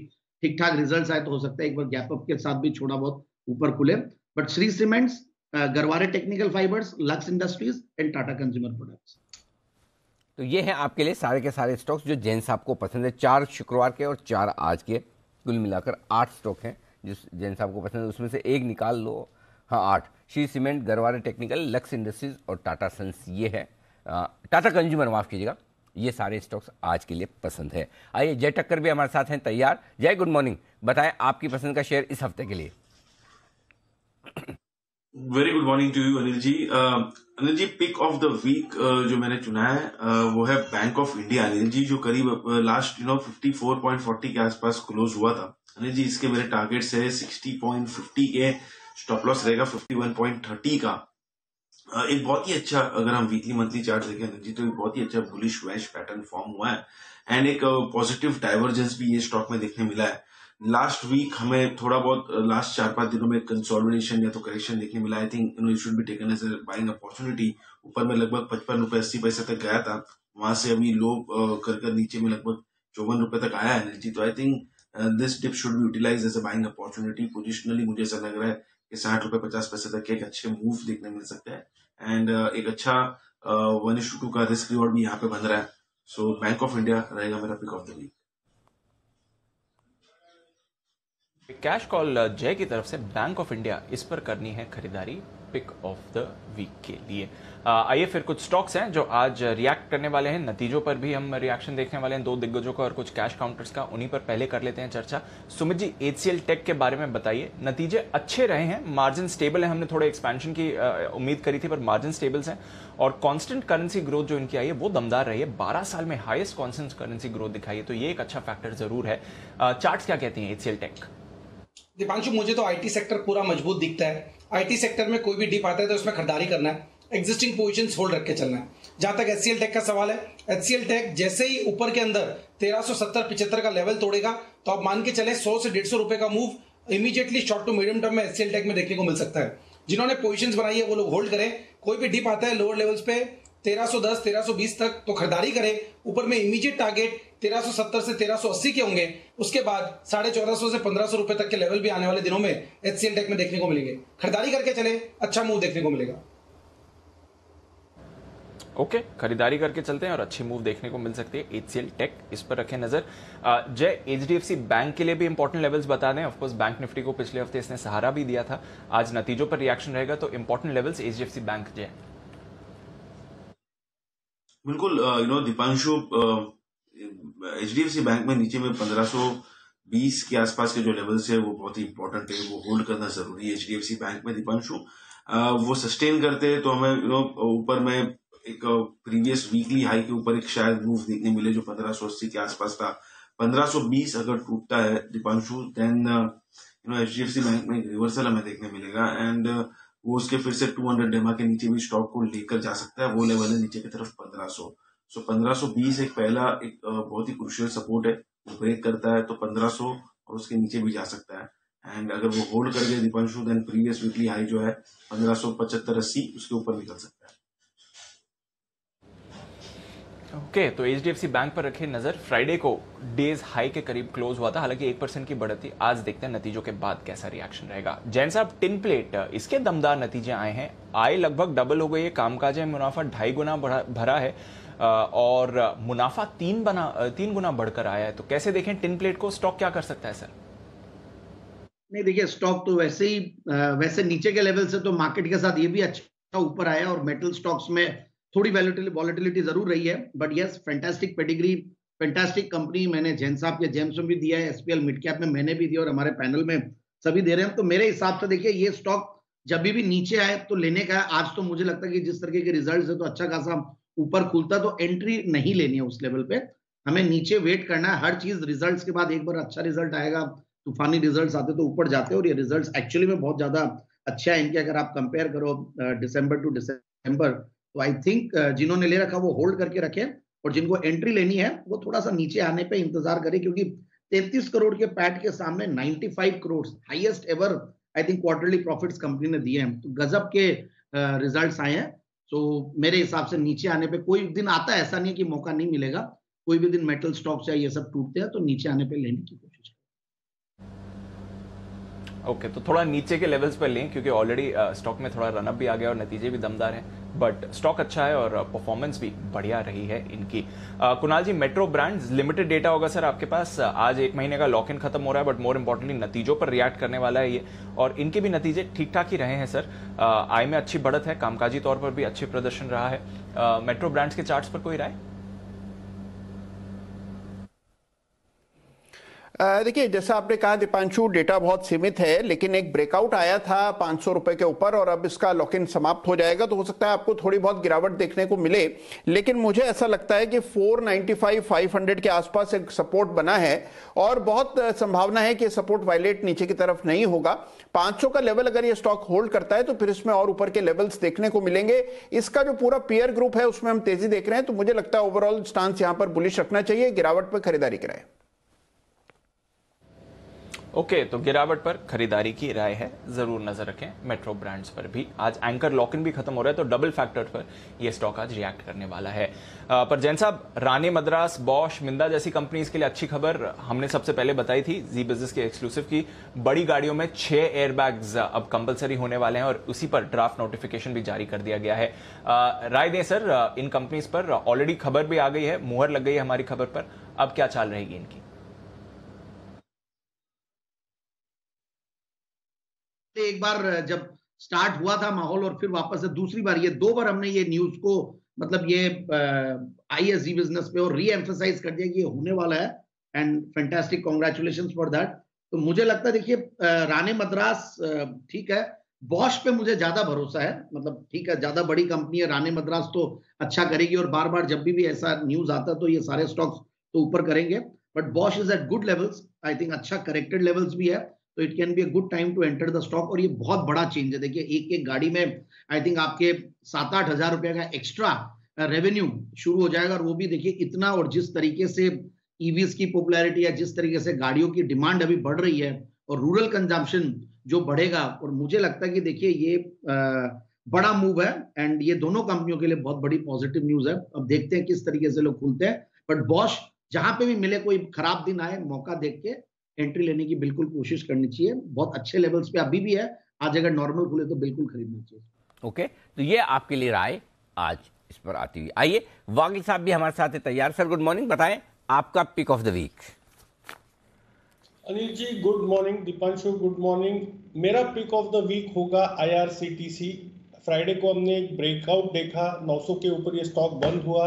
ठीक ठाक रिजल्ट्स आए तो हो सकता है एक बार गैप अप के साथ भी छोटा बहुत ऊपर खुले। But Shri cements, Garware technical fibres, lux industries and Tata consumer products. तो ये है आपके लिए सारे के सारे स्टॉक्स जो जैन साहब को पसंद है। 4 शुक्रवार के और 4 आज के, कुल मिलाकर 8 स्टॉक हैं जो जैन साहब को पसंद है। उसमें से एक निकाल लो, हाँ 8। Shri cement, Garware technical, lux industries और टाटा सन्स, ये है टाटा कंज्यूमर, माफ कीजिएगा। ये सारे स्टॉक्स आज के लिए पसंद है। आइए जय टक्कर भी हमारे साथ हैं तैयार। जय गुड मॉर्निंग, बताएं आपकी पसंद का शेयर इस हफ्ते के लिए। Very good morning to you Anil ji. Anil ji pick of the week जो मैंने चुना है वो है Bank of India Anil ji, जो करीब लास्ट 54.40 के आसपास क्लोज हुआ था अनिल जी। इसके मेरे टारगेट्स है 60.50 के, स्टॉप लॉस रहेगा 51.30 का। एक बहुत ही अच्छा, अगर हम वीकली मंथली चार्ट देखें अनिल जी, तो एक बहुत ही अच्छा बुलिश वैश पैटर्न फॉर्म हुआ है एंड एक पॉजिटिव डाइवर्जेंस भी ये स्टॉक में देखने मिला है। लास्ट वीक हमें थोड़ा बहुत लास्ट 4-5 दिनों में कंसोलिडेशन या तो करेक्शन देखने मिला। I think it should be taken as a buying opportunity. ऊपर में लगभग 55 रुपए 80 पैसे तक गया था, वहां से अभी लो कर नीचे में लगभग 54 रुपए तक आया है जी। तो I think this dip should be utilise as a buying opportunity. Positionally मुझे ऐसा लग रहा है कि 60 रुपए 50 पैसे तक के एक अच्छे मूव देखने मिल सकते हैं एंड एक अच्छा 1:2 का रिस्क रिवॉर्ड भी यहाँ पे बन रहा है। सो बैंक ऑफ इंडिया रहेगा मेरा pick of the week. Cash call जय की तरफ से बैंक ऑफ इंडिया, इस पर करनी है खरीदारी पिक ऑफ द वीक के लिए। आइए फिर कुछ स्टॉक्स हैं जो आज रिएक्ट करने वाले हैं, नतीजों पर भी हम रिएक्शन देखने वाले हैं, 2 दिग्गजों का और कुछ कैश काउंटर्स का। उन्हीं पर पहले कर लेते हैं चर्चा। सुमित जी, एचसीएल टेक के बारे में बताइए। नतीजे अच्छे रहे हैं, मार्जिन स्टेबल है, हमने थोड़े एक्सपेंशन की उम्मीद करी थी पर मार्जिन स्टेबल्स हैं, और कांस्टेंट करेंसी ग्रोथ जो इनकी आई है वो दमदार रही है। 12 साल में हाईएस्ट कांस्टेंट करेंसी ग्रोथ दिखाई है, तो ये एक अच्छा फैक्टर जरूर है। चार्ट्स क्या कहती हैं एचसीएल टेक? दीपांशु, मुझे तो आईटी सेक्टर पूरा मजबूत दिखता है। आईटी सेक्टर में कोई भी डिप आता है तो उसमें खरीदारी करना है, एग्जिस्टिंग पोजीशंस होल्ड रख के चलना है। जहां तक एचसीएल टेक का सवाल है, एचसीएल टेक जैसे ही ऊपर के अंदर 1370-75 का लेवल तोड़ेगा तो आप मान के चले 100 से 150 रुपए का move immediately short to medium term में एचसीएल टेक में देखने को मिल सकता है। जिन्होंने पोजीशंस बनाई है वो लोग होल्ड करें। कोई भी डिप आता है लोअर लेवल्स पे 1310 1320 तक तो खरीदारी करें। ऊपर में इमीडिएट टारगेट 1370 से 1380 के होंगे। उसके बाद 1450 से 1500 रुपए तक के लेवल भी आने वाले दिनों में HCL टेक में देखने को मिलेंगे। खरीदारी करके चले, अच्छा मूव देखने को मिलेगा। ओके, खरीदारी करके चलते हैं और अच्छी मूव देखने को मिल सकती है HCL टेक, इस पर रखें नजर। जय, HDFC बैंक के लिए भी इंपॉर्टेंट लेवल्स बता दें। ऑफकोर्स बैंक निफ्टी को पिछले हफ्ते इसने सहारा भी दिया था, आज नतीजों पर रिएक्शन रहेगा, तो इंपॉर्टेंट लेवल्स HDFC बैंक। जय बिल्कुल, दीपांशु, HDFC बैंक में नीचे में 1520 के आसपास के जो लेवल्स है वो बहुत ही इंपॉर्टेंट है, वो होल्ड करना जरूरी है HDFC बैंक में दीपांशु। वो सस्टेन करते हैं तो हमें ऊपर में एक प्रीवियस वीकली हाई के ऊपर एक शायद मूव देखने मिले जो 1580 के आसपास था। 1520 अगर टूटता है दीपांशु, देन HDFC बैंक में रिवर्सल हमें देखने मिलेगा एंड वो उसके फिर से 200 डेमा के नीचे भी स्टॉक को लेकर जा सकता है। वो लेवल है नीचे की तरफ 1500। सो 1520 एक पहला एक बहुत ही क्रूशियल सपोर्ट है, वो ब्रेक करता है तो 1500 और उसके नीचे भी जा सकता है। एंड अगर वो होल्ड कर गए Deepanshu, then previous weekly high जो है 1575-80 उसके ऊपर निकल सकता है। ओके, तो HDFC बैंक पर रखे नजर। फ्राइडे को डेज हाई के करीब क्लोज हुआ था, हालांकि 1% की बढ़त थी। आज देखते हैं नतीजों के बाद कैसा रिएक्शन रहेगा। जैन साहब, टिन प्लेट, इसके दमदार नतीजे आए हैं, आय लगभग डबल हो गई है, कामकाज है, मुनाफा 2.5 गुना भरा है और मुनाफा 3 गुना बढ़कर आया है। तो कैसे देखें टिन प्लेट को, स्टॉक क्या कर सकता है सर? नहीं, देखिए स्टॉक तो वैसे नीचे के लेवल से तो मार्केट के साथ ये भी अच्छा ऊपर आया और मेटल स्टॉक्स में थोड़ी वॉलेटिलिटी जरूर रही है, but yes, fantastic pedigree, fantastic company. मैंने जैन साहब के जेम्स में भी दिया है, SPL मिड कैप में मैंने भी दिया और हमारे पैनल में सभी दे रहे हैं। तो मेरे हिसाब से देखिए ये स्टॉक जब भी नीचे आए तो लेने का है। आज तो मुझे लगता है कि जिस तरीके के रिजल्ट है तो अच्छा खासा ऊपर खुलता तो एंट्री नहीं लेनी है उस लेवल पे, हमें नीचे वेट करना है। हर चीज रिजल्ट्स के बाद एक बार अच्छा रिजल्ट आएगा, तूफानी रिजल्ट्स आते तो ऊपर जाते हैं और ये रिजल्ट्स एक्चुअली में बहुत ज्यादा अच्छा है इनके। अगर आप कंपेयर करो दिसंबर टू दिसंबर, तो आई थिंक जिन्होंने ले रखा वो होल्ड करके रखे और जिनको एंट्री लेनी है वो थोड़ा सा नीचे आने पे इंतजार करे, क्योंकि 33 करोड़ के पैट के सामने 95 crore highest ever I think quarterly profits company ने दिए हैं। तो गजब के रिजल्ट्स आए हैं। तो मेरे हिसाब से नीचे आने पे कोई दिन आता है, ऐसा नहीं है कि मौका नहीं मिलेगा। कोई भी दिन मेटल स्टॉक्स या ये सब टूटते हैं तो नीचे आने पे लेने की कोशिश। ओके, तो थोड़ा नीचे के लेवल्स पर लें क्योंकि ऑलरेडी स्टॉक में थोड़ा रनअप भी आ गया और नतीजे भी दमदार हैं, बट स्टॉक अच्छा है और परफॉर्मेंस भी बढ़िया रही है इनकी। कुणाल जी, मेट्रो ब्रांड्स लिमिटेड डेटा होगा सर आपके पास, आज 1 महीने का लॉक इन खत्म हो रहा है, बट मोर इंपॉर्टेंटली नतीजों पर रिएक्ट करने वाला है ये, और इनके भी नतीजे ठीक ठाक ही रहे हैं सर। आय में अच्छी बढ़त है, कामकाजी तौर पर भी अच्छी प्रदर्शन रहा है। मेट्रो ब्रांड्स के चार्ट्स पर कोई राय? देखिए, जैसा आपने कहा दीपांशु, डेटा बहुत सीमित है, लेकिन एक ब्रेकआउट आया था 500 रुपए के ऊपर और अब इसका लॉक इन समाप्त हो जाएगा तो हो सकता है आपको थोड़ी बहुत गिरावट देखने को मिले। लेकिन मुझे ऐसा लगता है कि 495-500 के आसपास एक सपोर्ट बना है और बहुत संभावना है कि सपोर्ट वायलेट नीचे की तरफ नहीं होगा। 500 का लेवल अगर ये स्टॉक होल्ड करता है तो फिर इसमें और ऊपर के लेवल्स देखने को मिलेंगे। इसका जो पूरा पीयर ग्रुप है उसमें हम तेजी देख रहे हैं, तो मुझे लगता है ओवरऑल स्टांस यहां पर बुलिश रखना चाहिए, गिरावट पर खरीदारी कराए। ओके, तो गिरावट पर खरीदारी की राय है, जरूर नजर रखें मेट्रो ब्रांड्स पर भी। आज एंकर लॉक इन भी खत्म हो रहा है तो डबल फैक्टर पर यह स्टॉक आज रिएक्ट करने वाला है। पर जैन साहब, रानी मद्रास, बॉश, मिंदा जैसी कंपनीज के लिए अच्छी खबर हमने सबसे पहले बताई थी जी बिजनेस के एक्सक्लूसिव की। बड़ी गाड़ियों में 6 एयरबैग्स अब कंपलसरी होने वाले हैं और उसी पर ड्राफ्ट नोटिफिकेशन भी जारी कर दिया गया है। राय दें सर इन कंपनीज पर, ऑलरेडी खबर भी आ गई है, मुहर लग गई है हमारी खबर पर, अब क्या चाल रहेगी इनकी? एक बार जब स्टार्ट हुआ था माहौल और फिर वापस से दूसरी बार, ये 2 बार हमने ये न्यूज को मतलब ये आईएसजी बिजनेस पे और री एम्फसाइज कर दिया कि ये होने वाला है and fantastic, congratulations for that. तो मुझे लगता है देखिए रानी मद्रास ठीक है, बॉश पे मुझे ज्यादा भरोसा है, मतलब ठीक है ज्यादा बड़ी कंपनी है, रानी मद्रास तो अच्छा करेगी और बार बार जब भी ऐसा न्यूज आता है तो ये सारे स्टॉक्स तो ऊपर करेंगे, but Bosch is at good levels, I think अच्छा करेक्टेड लेवल्स भी है, तो it can be a good time to enter the stock. और ये बहुत बड़ा चेंज है, देखिए एक एक गाड़ी में आई थिंक आपके 7-8 हजार रुपए का एक्स्ट्रा रेवेन्यू शुरू हो जाएगा, और वो भी देखिए इतना, और जिस तरीके से ईवीज की पॉपुलैरिटी है, जिस तरीके से गाड़ियों की डिमांड अभी बढ़ रही है और रूरल कंजम्पशन जो बढ़ेगा, और मुझे लगता है कि देखिए ये बड़ा मूव है एंड ये दोनों कंपनियों के लिए बहुत बड़ी पॉजिटिव न्यूज है। अब देखते हैं किस तरीके से लोग खुलते हैं, बट बॉश जहां पे भी मिले, कोई खराब दिन आए, मौका देख के एंट्री लेने की बिल्कुल कोशिश करनी चाहिए। बहुत अच्छे लेवल्स पे अभी भी है, आज अगर नॉर्मल खुले तो बिल्कुल खरीदना चाहिए। ओके, तो ये आपके लिए राय आज इस पर आती हुई। आइए, वागिल साहब भी हमारे साथ है तैयार। सर गुड मॉर्निंग, बताएं आपका pick of the week. Anil ji good morning, Deepanshu good morning. मेरा पिक ऑफ द वीक होगा IRCTC। फ्राइडे को हमने एक ब्रेकआउट देखा, 900 के ऊपर ये स्टॉक बंद हुआ।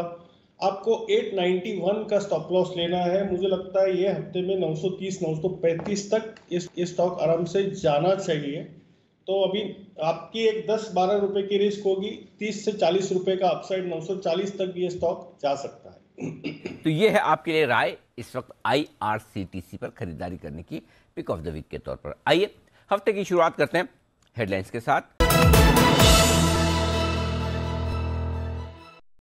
आपको 891 का स्टॉप लॉस लेना है। मुझे लगता है ये हफ्ते में 930 935 तक ये स्टॉक आराम से जाना चाहिए। तो अभी आपकी एक 10-12 रुपए की रिस्क होगी, 30 से 40 रुपए का अपसाइड, 940 तक ये स्टॉक जा सकता है। तो ये है आपके लिए राय इस वक्त IRCTC पर खरीदारी करने की पिक ऑफ द वीक के तौर पर। आइए हफ्ते की शुरुआत करते हैं हेडलाइंस के साथ।